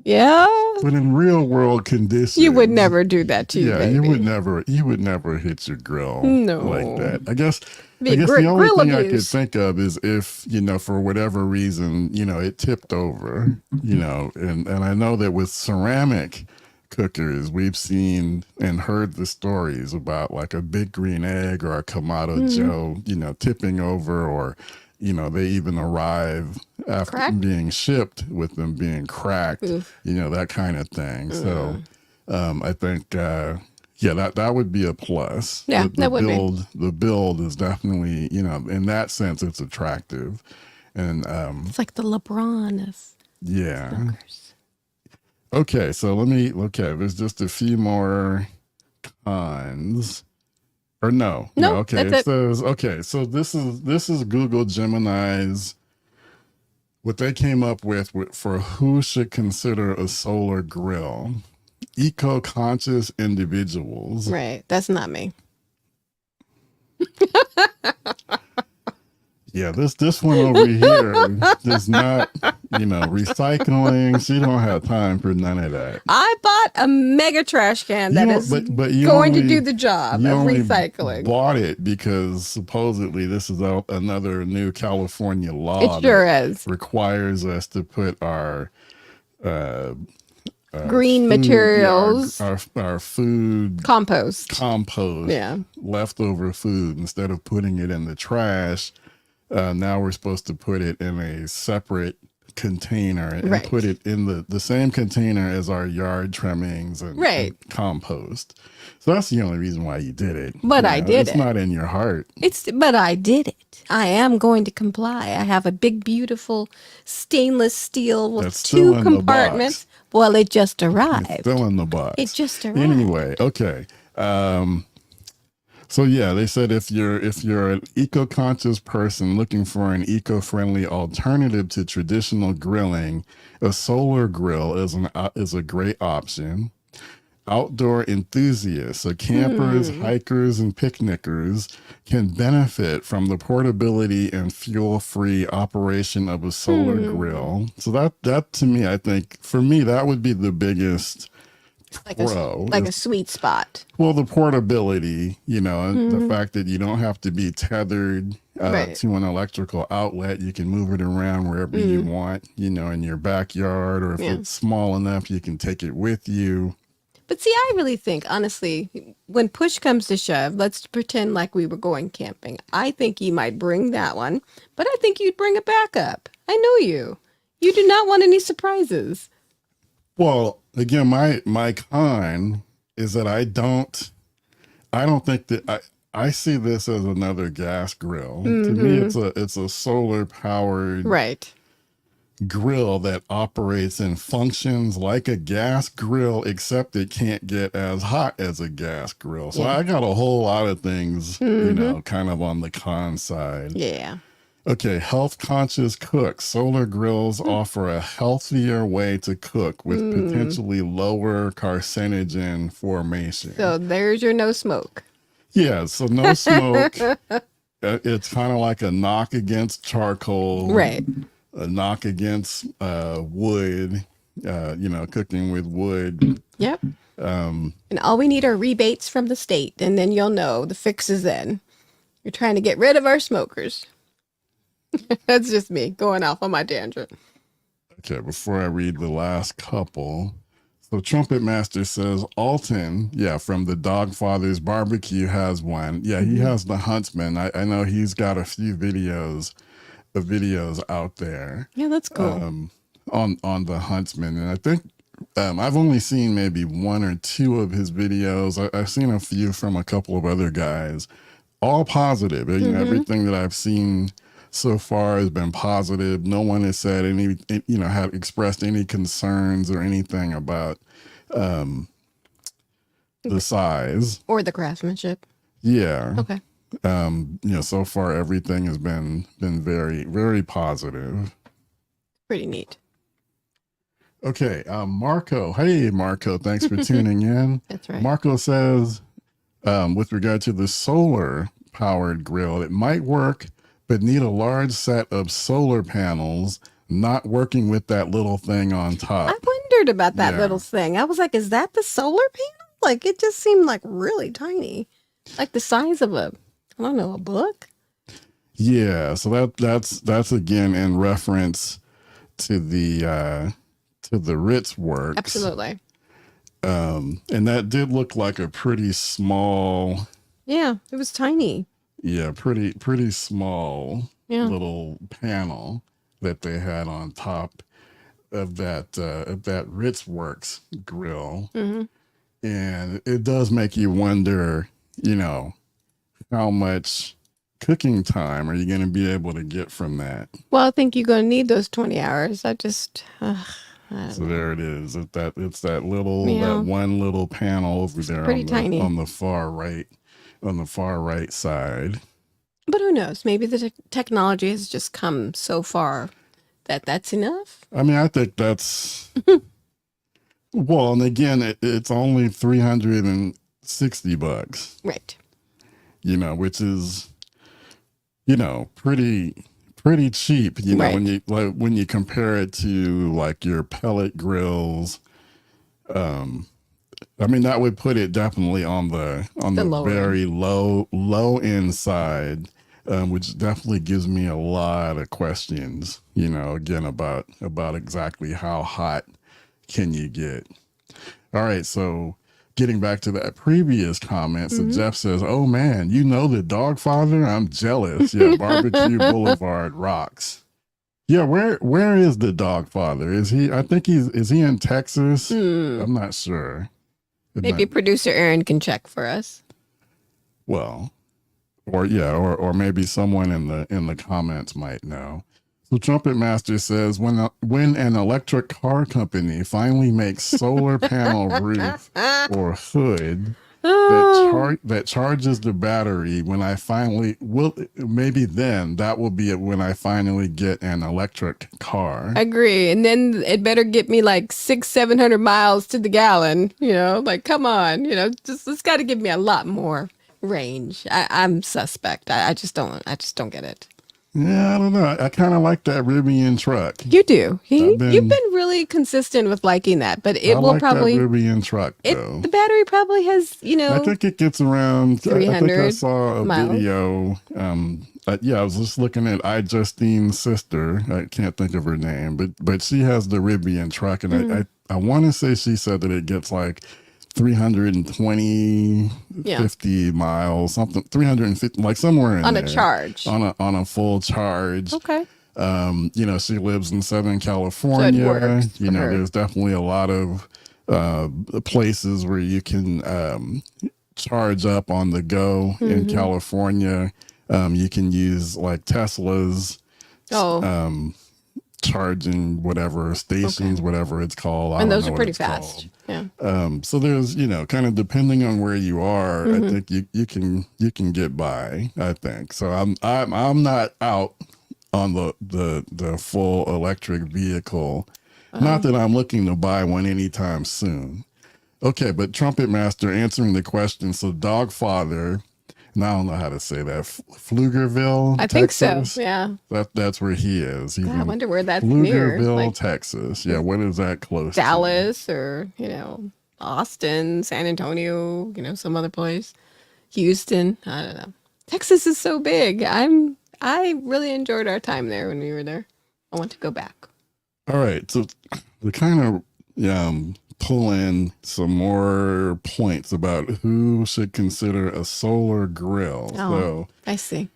Yeah. But in real world conditions, You would never do that to you, yeah, baby. you would never hit your grill No. like that. I guess Be the only grill thing I could abuse. think of is if, for whatever reason, it tipped over, and I know that with ceramic cookers, we've seen and heard the stories about like a Big Green Egg or a Kamado Joe, tipping over, or, they even arrive after Cracked? being shipped with them being cracked, Oof. that kind of thing. So I think, that would be a plus. Yeah, that would be. The build is definitely, in that sense, it's attractive. And It's like the LeBron of yeah. smokers. Okay, so there's just a few more cons. Or no. Okay. that's it. Says, okay, so this is Google Gemini's what they came up with for who should consider a solar grill. Eco-conscious individuals. Right. That's not me. Yeah, this one over here does not, recycling. She don't have time for none of that. I bought a mega trash can that is But you going to only- do the job you of only recycling. Bought it because supposedly this is another new California law. It sure that is. requires us to put our Green food- materials. our food Compost. compost, Yeah. leftover food, instead of putting it in the trash. Now we're supposed to put it in a separate container and Right. put it in the same container as our yard trimmings and, Right. and compost. So that's the only reason why you did it. But I did it's it. not in your heart. But I did it. I am going to comply. I have a big, beautiful stainless steel with That's still 2 in the compartments. Well, it just arrived. Still in the box. It just arrived. Anyway, okay. So yeah, they said if you're an eco-conscious person looking for an eco-friendly alternative to traditional grilling, a solar grill is a great option. outdoor enthusiasts, so campers, hikers, and picnickers can benefit from the portability and fuel-free operation of a solar grill. So that to me, I think, for me, that would be the biggest pro. Like a sweet spot. Well, the portability, and the fact that you don't have to be tethered to an electrical outlet. You can move it around wherever you want, in your backyard, or if it's small enough, you can take it with you. But see, I really think, honestly, when push comes to shove, let's pretend like we were going camping. I think you might bring that one, but I think you'd bring a backup. I know you. You do not want any surprises. Well, again, my con is that I don't think that I see this as another gas grill. To me, it's a solar powered grill that operates and functions like a gas grill, except it can't get as hot as a gas grill. So I got a whole lot of things, kind of on the con side. Yeah. Okay, health conscious cooks. Solar grills offer a healthier way to cook with potentially lower carcinogen formation. So there's your no smoke. Yeah, so no smoke. It's kind of like a knock against charcoal. Right. A knock against wood, cooking with wood. Yep. And all we need are rebates from the state, and then you'll know the fix is in. You're trying to get rid of our smokers. That's just me going off on my tangent. Okay, before I read the last couple. So Trumpet Master says Alton, from the Dogfather's Barbecue has one. Yeah, he has the Huntsman. I know he's got a few videos out there. Yeah, that's cool. On the Huntsman. And I think I've only seen maybe one or two of his videos. I've seen a few from a couple of other guys. All positive. Everything that I've seen so far has been positive. No one has said have expressed any concerns or anything about the size or the craftsmanship. Yeah. Okay. So far everything has been very, very positive. Pretty neat. Okay. Marco. Hey, Marco. Thanks for tuning in. That's right. Marco says, with regard to the solar powered grill, it might work, but need a large set of solar panels, not working with that little thing on top. I wondered about that little thing. I was like, is that the solar panel? Like, it just seemed like really tiny. Like the size of a book? Yeah, so that's again in reference to the Ritz works. Absolutely. And that did look like a pretty small. Yeah, it was tiny. Yeah, pretty small little panel that they had on top of that Ritz Works grill. And it does make you wonder, how much cooking time are you going to be able to get from that? Well, I think you're going to need those 20 hours. I don't So know. there it is. It's that one little panel over there tiny. on the far right side. But who knows? Maybe the technology has just come so far that that's enough. I mean, I think that's well, and again, it's only $360, Right. Which is, pretty cheap, Right. when you compare it to like your pellet grills. I mean, that would put it definitely on the very low end side, which definitely gives me a lot of questions, again, about exactly how hot can you get. All right. So getting back to that previous comment, so Jeff says, oh man, the Dogfather? I'm jealous. Yeah. Barbecue Boulevard rocks. Yeah. Where is the Dogfather? Is he in Texas? I'm not sure. Maybe producer Aaron can check for us. Well, or maybe someone in the comments might know. So Trumpet Master says, when an electric car company finally makes solar panel roof or hood that charges the battery when I finally maybe then that will be it when I finally get an electric car. I agree. And then it better get me like 600-700 miles to the gallon, like, come on, just, it's got to give me a lot more range. I'm suspect. I just don't get it. Yeah, I don't know. I kind of like that Rivian truck. You do. You've been really consistent with liking that, but it will probably that Rivian truck though. The battery probably has, I think it gets around 300 I think I saw a miles. video. I was just looking at Justine's sister. I can't think of her name, but she has the Rivian truck, and I want to say she said that it gets like 320, 50 miles, something 350, like somewhere in on there. A charge. On a full charge. Okay. She lives in Southern California. So it works for her. There's definitely a lot of places where you can charge up on the go in California. You can use like Tesla's charging whatever stations, whatever it's called. And those are pretty fast. Yeah. So there's, kind of depending on where you are, I think you can get by, I think. So I'm not out on the full electric vehicle. Not that I'm looking to buy one anytime soon. Okay, but Trumpet Master answering the question. So Dogfather, and I don't know how to say that. Pflugerville, I Texas? think so. Yeah. That's where he is. He's I in wonder where that's near. Pflugerville, Like Texas. Yeah, what is that close to? Dallas or, Austin, San Antonio, some other place. Houston. I don't know. Texas is so big. I really enjoyed our time there when we were there. I want to go back. All right. So to kind of pull in some more points about who should consider a solar grill. Oh, I see.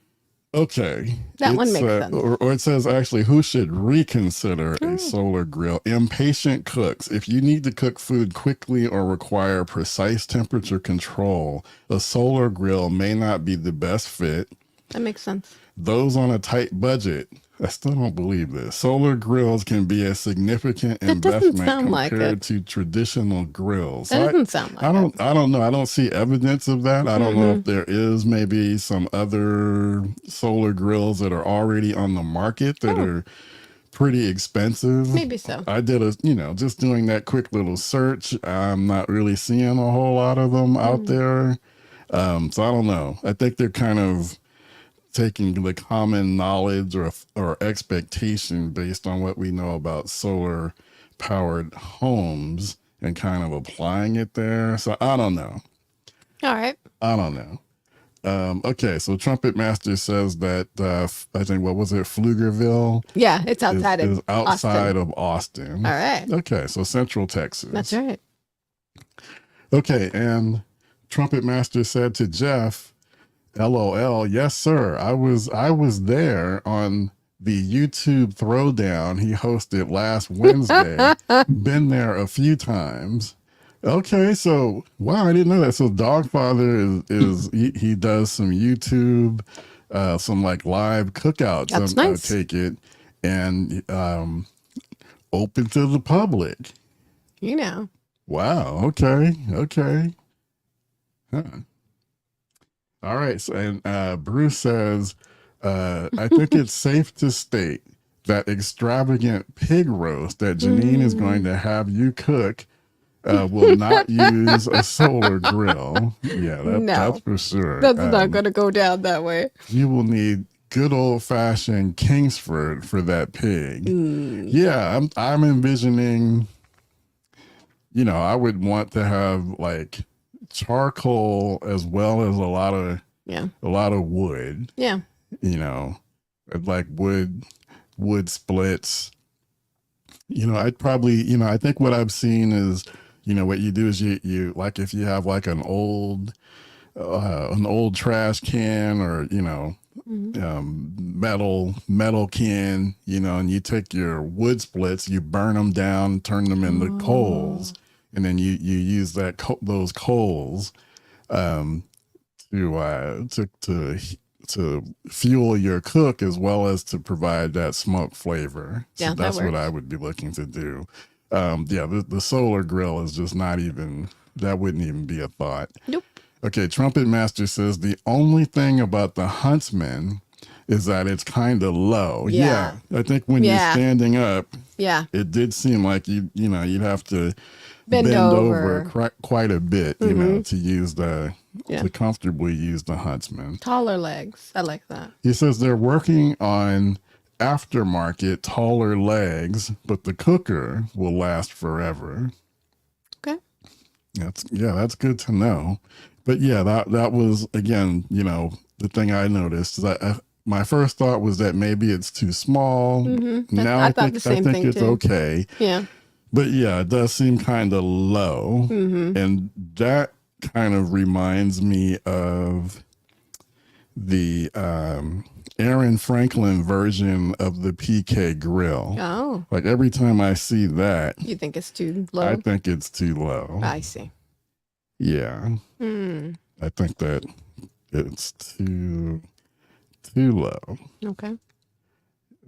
Okay. That one makes sense. Or it says actually who should reconsider a solar grill. Impatient cooks. If you need to cook food quickly or require precise temperature control, a solar grill may not be the best fit. That makes sense. Those on a tight budget. I still don't believe this. Solar grills can be a significant investment compared to traditional grills. That doesn't sound like it. I don't know. I don't see evidence of that. I don't know if there is maybe some other solar grills that are already on the market that are pretty expensive. Maybe so. I did just doing that quick little search. I'm not really seeing a whole lot of them out there. So I don't know. I think they're kind of taking the common knowledge or expectation based on what we know about solar powered homes and kind of applying it there. So I don't know. All right. I don't know. Okay, so Trumpet Master says that I think what was it, Pflugerville? Yeah, it's outside is outside Austin. of Austin. All right. Okay, so Central Texas. That's right. Okay, and Trumpet Master said to Jeff, LOL, yes, sir. I was there on the YouTube Throwdown he hosted last Wednesday. Been there a few times. Okay, so wow, I didn't know that. So Dogfather is he does some YouTube, some like live cookouts. That's nice. I take it, and open to the public. Wow. Okay. Huh. All right. So, and Bruce says, I think it's safe to state that extravagant pig roast that Jeannine is going to have you cook will not use a solar grill. Yeah, that's for sure. That's not going to go down that way. You will need good old fashioned Kingsford for that pig. Yeah, I'm envisioning, I would want to have like charcoal as well as a lot of wood. Yeah. Like wood splits. I'd probably, I think what I've seen is, what you do is you like if you have like an old trash can or, metal can, and you take your wood splits, you burn them down, turn them into coals. And then you use those coals to fuel your cook as well as to provide that smoke flavor. So yeah, that's what I would be looking to do. The solar grill is just not even, that wouldn't even be a thought. Nope. Okay, Trumpet Master says the only thing about the Huntsman is that it's kind of low. Yeah. I think when you're standing up, Yeah. it did seem like you'd have to Bend over. quite a bit, to use to comfortably use the Huntsman. Taller legs. I like that. He says they're working on aftermarket taller legs, but the cooker will last forever. Okay. That's good to know. But yeah, that was, again, the thing I noticed. That my first thought was that maybe it's too small. Now I think it's too. Okay. Yeah. But yeah, it does seem kind of low. And that kind of reminds me of the Aaron Franklin version of the PK grill. Oh. Like every time I see that. You think it's too low? I think it's too low. I see. Yeah. I think that it's too low. Okay.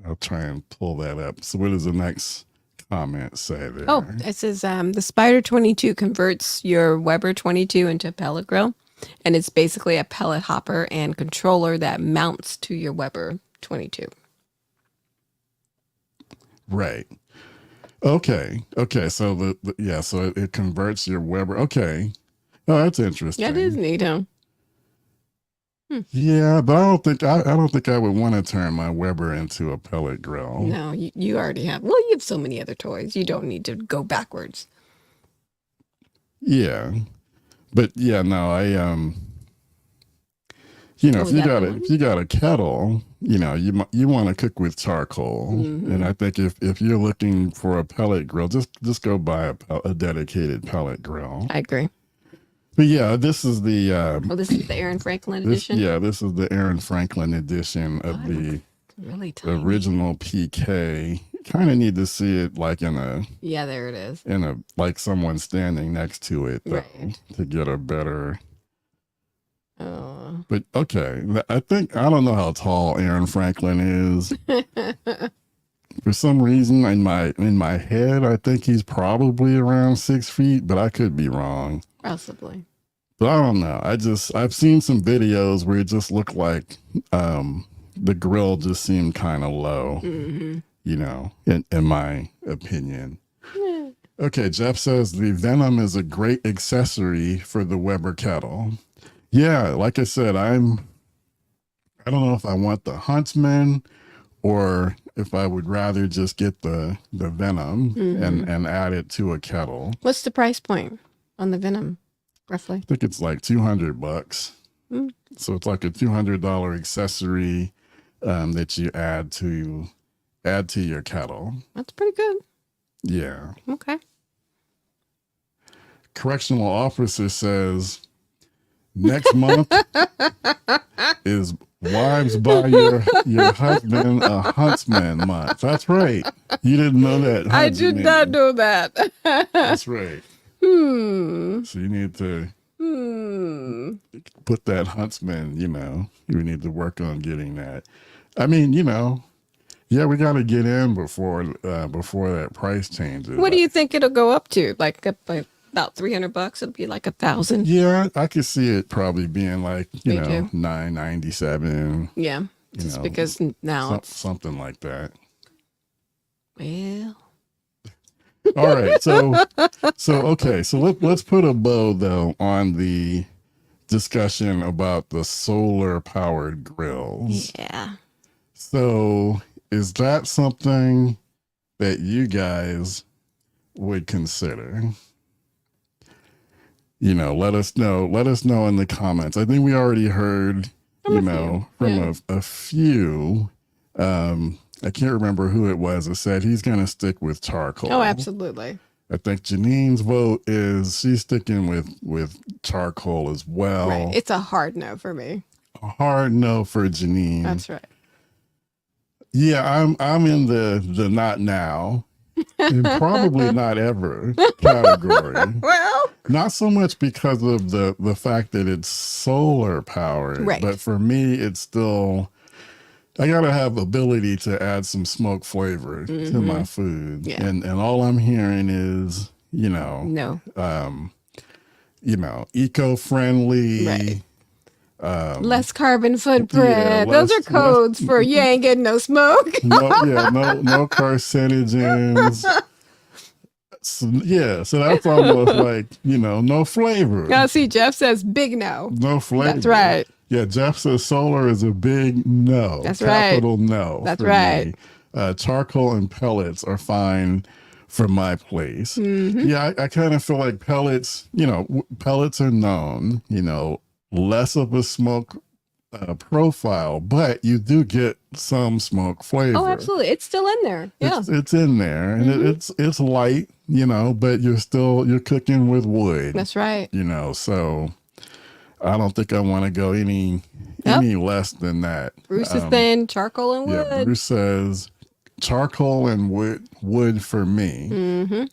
I'll try and pull that up. So what does the next comment say there? Oh, it says the Spider 22 converts your Weber 22 into a pellet grill. And it's basically a pellet hopper and controller that mounts to your Weber 22. Right. Okay. So so it converts your Weber. Okay. Oh, that's interesting. That is neat, huh? Yeah, but I don't think I would want to turn my Weber into a pellet grill. No, you already have. Well, you have so many other toys. You don't need to go backwards. Yeah. But yeah, no, if you got a kettle, you want to cook with charcoal, and I think if you're looking for a pellet grill, just go buy a dedicated pellet grill. I agree. But yeah, this is the this is the Aaron Franklin edition. This is the Aaron Franklin edition of the really tiny. Original PK. Kind of need to see it like in a there it is, in a like someone standing next to it though, right, to get a better. Oh. But okay, I don't know how tall Aaron Franklin is. For some reason, in my head, I think he's probably around 6 feet, but I could be wrong. Possibly. But I don't know. I've seen some videos where it just looked like the grill just seemed kind of low, in my opinion. Yeah. Okay, Jeff says the Venom is a great accessory for the Weber kettle. Yeah, like I said, I don't know if I want the Huntsman or if I would rather just get the Venom and add it to a kettle. What's the price point on the Venom, roughly? I think it's like $200. So it's like a $200 accessory that you add to your kettle. That's pretty good. Yeah. Okay. Correctional officer says next month is Wives Buy Your Husband a Huntsman month. That's right. You didn't know that. I did not know that. That's right. So you need to put that Huntsman, you need to work on getting that. I mean, we got to get in before that price changes. What do you think it'll go up to? Like up by about $300? It'll be like $1,000. Yeah, I could see it probably being like, $997. Yeah, just because now it's something like that. Well. All right, so let's put a bow though on the discussion about the solar powered grills. Yeah. So is that something that you guys would consider? Let us know. Let us know in the comments. I think we already heard, from a few. I can't remember who it was that said he's going to stick with charcoal. Oh, absolutely. I think Jeannine's vote is she's sticking with charcoal as well. Right. It's a hard no for me. A hard no for Jeannine. That's right. Yeah, I'm in the not now and probably not ever category. Well, not so much because of the fact that it's solar powered, right, but for me, it's still, I gotta have ability to add some smoke flavor to my food. Yeah. And all I'm hearing is, no. eco-friendly. Right. Less carbon footprint. Yeah, Those are codes for you ain't getting no smoke. no carcinogens. So that's almost like, no flavor. Now, see, Jeff says big no. No flavor. That's right. Yeah, Jeff says solar is a big no. That's Capital right. no. That's for right. me. Charcoal and pellets are fine for my place. Mm-hmm. Yeah, I kind of feel like pellets, pellets are known, less of a smoke profile, but you do get some smoke flavor. Oh, absolutely. It's still in there. Yeah. It's in there, and it's light, but you're cooking with wood. That's right. So I don't think I want to go any less than that. Bruce is saying charcoal and wood. Yeah, Bruce says charcoal and wood for me. Mm-hmm.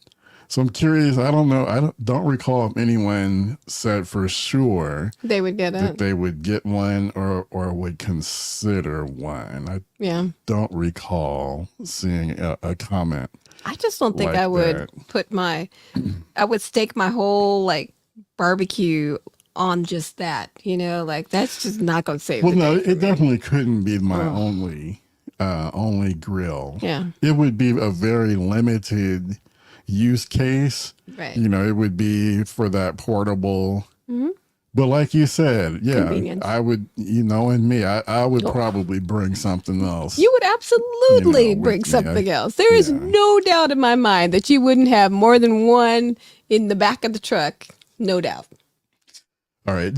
So I'm curious. I don't know. I don't recall if anyone said for sure they would get that it. they would get one or would consider one. I don't recall seeing a comment. I just don't think like I would that. I would stake my whole barbecue on just that, that's just not going to save Well, the no, day for it me. definitely couldn't be my only grill. Yeah. It would be a very limited use case. Right. It would be for that portable. Mm-hmm. But like you said, yeah, Convenience. I would, and me, I would probably bring something else. You would absolutely with bring me. something else. There is no doubt in my mind that you wouldn't have more than one in the back of the truck. No doubt. All right.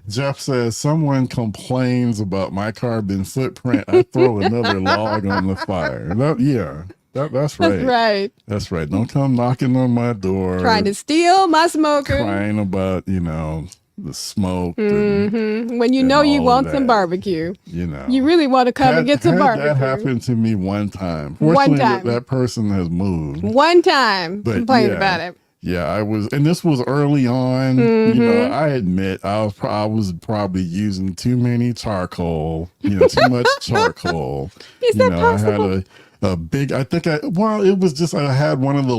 Jeff says, someone complains about my carbon footprint. I throw another log on the fire. That's right. That's right. That's right. Don't come knocking on my door. Trying to steal my smoker. Crying about, the smoke. Mm-hmm. When you know you want some barbecue. You really want to come and get some barbecue. That happened to me one time. Fortunately, that person has moved. One time. But complained about it. Yeah, I was, and this was early on. Mm-hmm. I admit I was probably using too many charcoal. Too much charcoal. Is that possible? I had a big. It was just I had one of the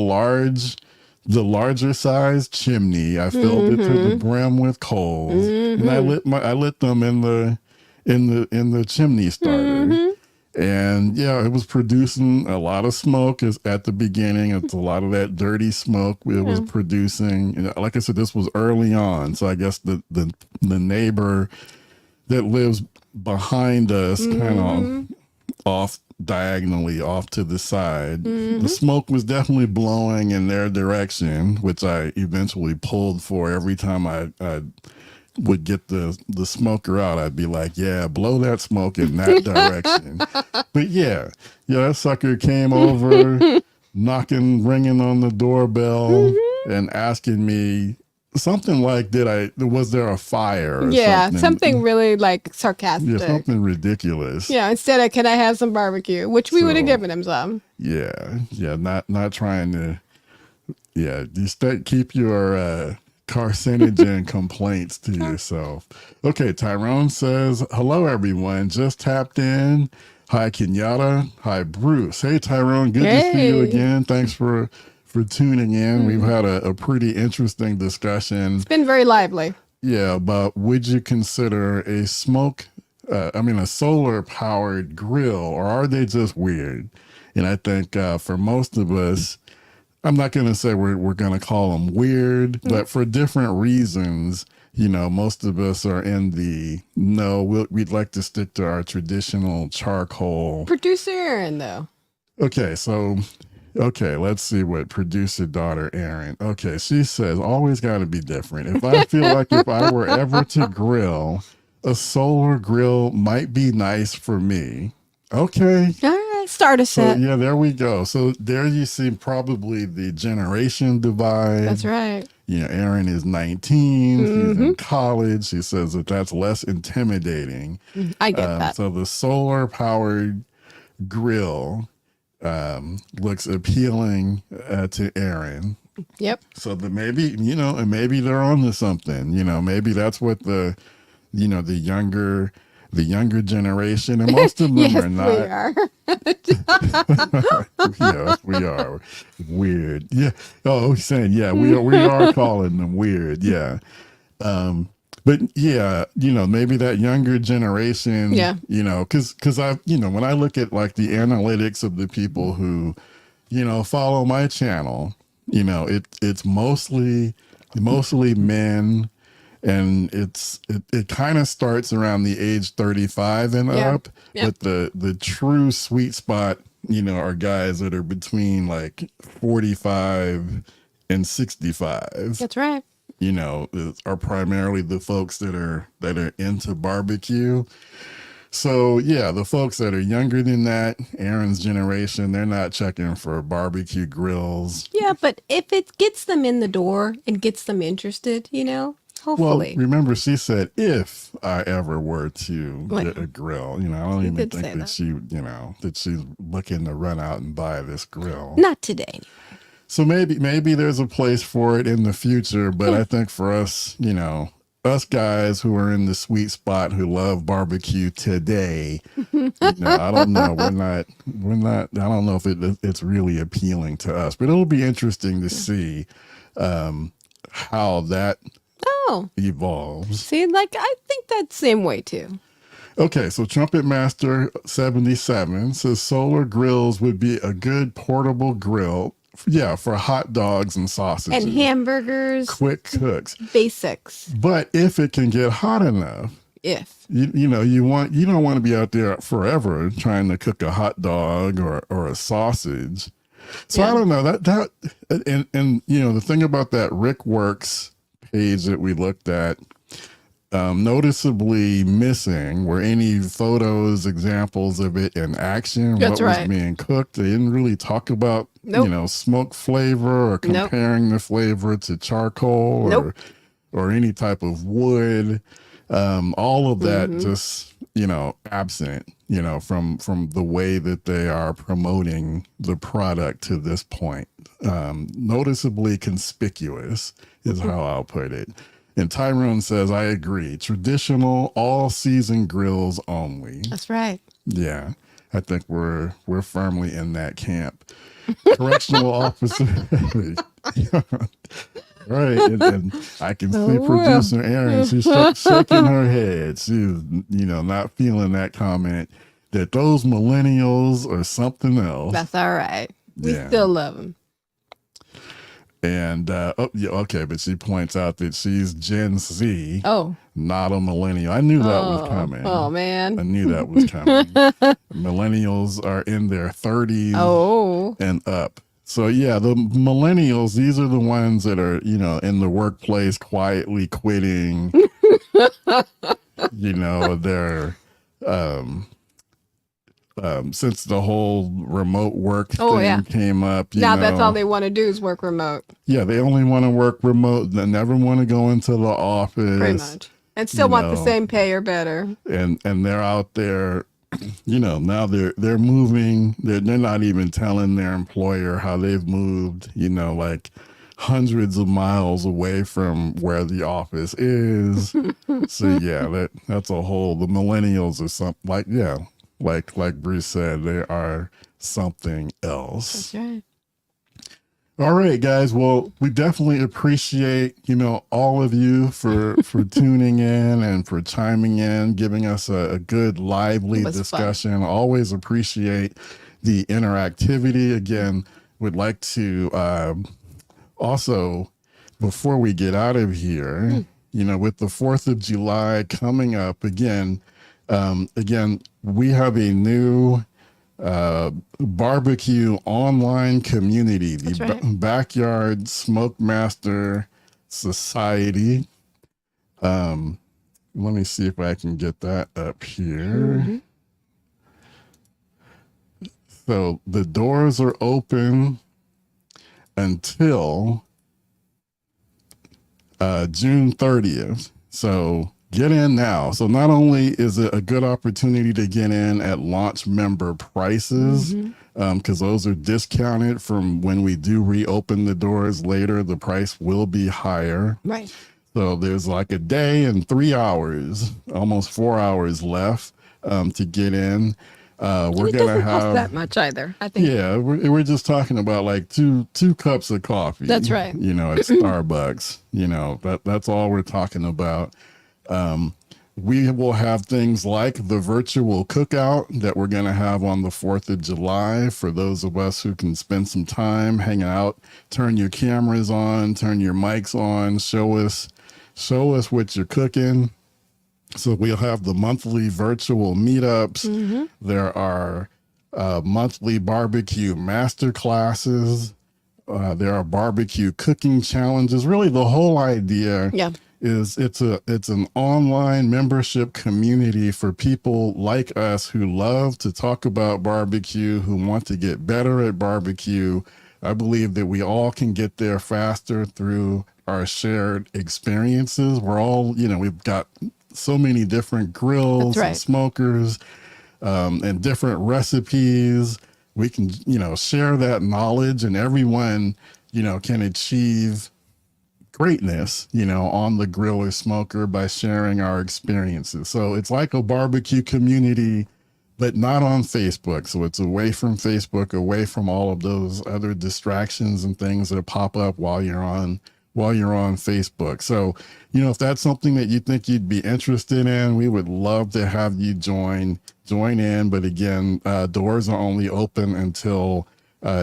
larger size chimney. I filled it to the brim with coals, and I lit them in the chimney starter. And it was producing a lot of smoke at the beginning. It's a lot of that dirty smoke it was producing. And like I said, this was early on. So I guess the neighbor that lives behind us kind of diagonally off to the side, the smoke was definitely blowing in their direction, which I eventually pulled for every time I would get the smoker out. I'd be like, blow that smoke in that direction. But that sucker came over, ringing on the doorbell and asking me something like, was there a fire or something really sarcastic. Yeah, something ridiculous. Yeah, instead of, can I have some barbecue? Which we would have given him some. Yeah, not trying to, just keep your carcinogen complaints to yourself. Okay, Tyrone says, hello everyone, just tapped in. Hi Kenyatta. Hi Bruce. Hey Tyrone, good to see you again. Thanks for tuning in. We've had a pretty interesting discussion. It's been very lively. Yeah, about would you consider a solar powered grill, or are they just weird? And I think for most of us, I'm not going to say we're going to call them weird, but for different reasons, most of us are in we'd like to stick to our traditional charcoal. Producer Aaron, though. Okay, let's see what producer daughter Aaron. Okay, she says, always got to be different. If I feel like if I were ever to grill, a solar grill might be nice for me. Okay. All right, start a set. So, there we go. So there you see probably the generation divide. That's right. Aaron is 19. She's in college. She says that's less intimidating. I get that. So the solar powered grill looks appealing to Aaron. Yep. So that maybe, maybe they're on to something. Maybe that's what the younger the younger generation, and most of them Yes, are not. Yes, we are weird. Yeah. Oh, he's saying, yeah, we are calling them weird. Yeah. But yeah, maybe that younger generation, cause I, when I look at like the analytics of the people who, follow my channel, it's mostly men, and it kind of starts around the age 35 and up. But the true sweet spot, are guys that are between like 45 and 65. That's right. Are primarily the folks that are into barbecue. So yeah, the folks that are younger than that, Aaron's generation, they're not checking for barbecue grills. Yeah, but if it gets them in the door and gets them interested, hopefully. Well, remember, she said, if I ever were to get a grill, I don't even think that she, that she's looking to run out and buy this grill. Not today. So maybe there's a place for it in the future, but I think for us, us guys who are in the sweet spot who love barbecue today, I don't know. We're not, I don't know if it's really appealing to us, but it'll be interesting to see how that evolves. See, I think that same way too. Okay, so Trumpet Master 77 says solar grills would be a good portable grill. Yeah, for hot dogs and sausages. And hamburgers. Quick cooks. Basics. But if it can get hot enough, you don't want to be out there forever trying to cook a hot dog or a sausage. So I don't know that and the thing about that Rick Works page that we looked at, noticeably missing were any photos, examples of it in action. That's what was being cooked. They didn't really talk about smoke flavor or comparing the flavor to charcoal or any type of wood. All of that just absent from the way that they are promoting the product to this point. Noticeably conspicuous is how I'll put it. And Tyrone says, I agree. Traditional all-season grills only. That's right. Yeah, I think we're firmly in that camp. Correctional officer. Right. And I can see producer Erin. She's shaking her head. She's, not feeling that comment that those millennials are something else. That's all right. We still love them. And okay, but she points out that she's Gen Z, not a millennial. I knew that was coming. Oh man, I knew that was coming. Millennials are in their 30s and up. So yeah, the millennials, these are the ones that are in the workplace quietly quitting. They're since the whole remote work thing came up. Now that's all they want to do is work remote. Yeah, they only want to work remote. They never want to go into the office. Pretty much. And still want the same pay or better. And they're out there, now they're moving. They're not even telling their employer how they've moved, like hundreds of miles away from where the office is. So yeah, that's a whole, the millennials are something like Bruce said, they are something else. That's right. All right, guys. Well, we definitely appreciate, all of you for tuning in and for chiming in, giving us a good, lively discussion. Fun. Always appreciate the interactivity. Again, would like to also, before we get out of here, with the 4th of July coming up again, we have a new barbecue online community, the Backyard SmokeMaster Society. Let me see if I can get that up here. So the doors are open until June 30th. So get in now. So not only is it a good opportunity to get in at launch member prices, because those are discounted from when we do reopen the doors later, the price will be higher. Right. So there's like a day and 3 hours, almost 4 hours left to get in. We're it gonna doesn't cost have that much either. I think. yeah, we're just talking about like two cups of coffee. That's right. You know, at Starbucks. You know, that's all we're talking about. We will have things like the virtual cookout that we're going to have on the 4th of July for those of us who can spend some time hanging out. Turn your cameras on, turn your mics on, show us what you're cooking. So we'll have the monthly virtual meetups. There are monthly barbecue master classes. There are barbecue cooking challenges. Really, the whole idea is it's an online membership community for people like us who love to talk about barbecue, who want to get better at barbecue. I believe that we all can get there faster through our shared experiences. We're all, we've got so many different grills and smokers and different recipes. We can, share that knowledge, and everyone, can achieve greatness, on the grill or smoker by sharing our experiences. So it's like a barbecue community, but not on Facebook. So it's away from Facebook, away from all of those other distractions and things that pop up while you're on Facebook. So, if that's something that you think you'd be interested in, we would love to have you join in. But again, doors are only open until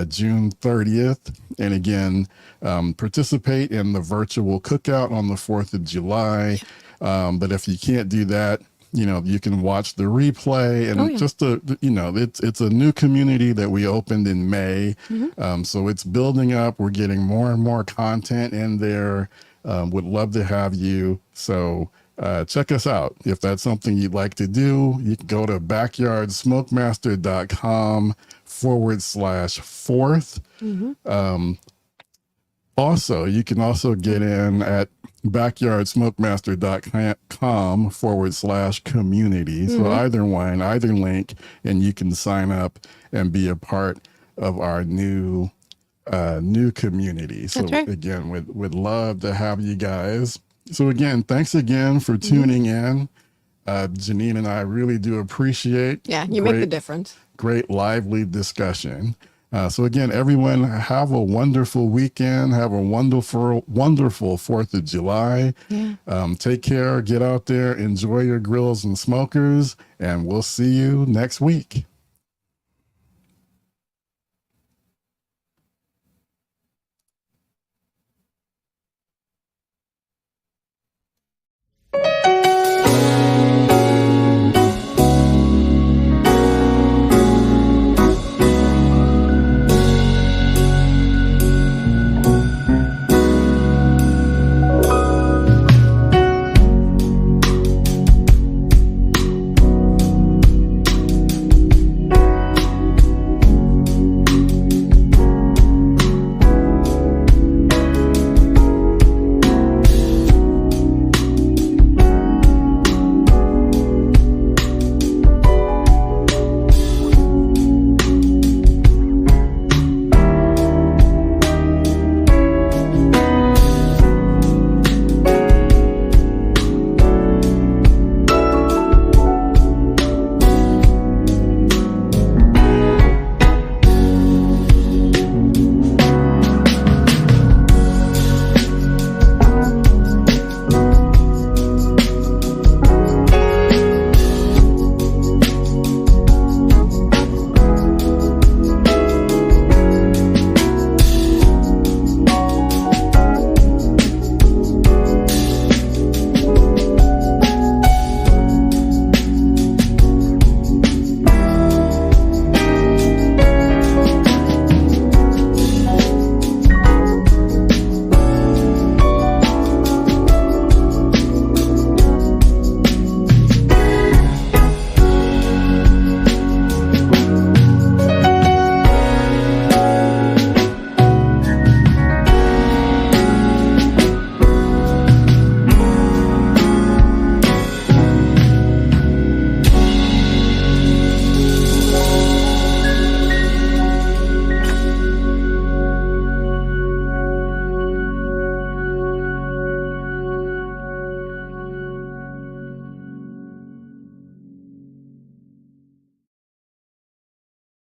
June 30th. And again, participate in the virtual cookout on the 4th of July. But if you can't do that, you can watch the replay, and it's a new community that we opened in May. So it's building up. We're getting more and more content in there. Would love to have you. So check us out. If that's something you'd like to do, you can go to backyardsmokemaster.com/4th. Also, you can also get in at backyardsmokemaster.com/community. So either link, and you can sign up and be a part of our new community. So again, would love to have you guys. So again, thanks again for tuning in. Jeannine and I really do appreciate. Yeah, you make the difference. Great lively discussion. So again, everyone, have a wonderful weekend. Have a wonderful 4th of July. Yeah. Take care. Get out there. Enjoy your grills and smokers. And we'll see you next week.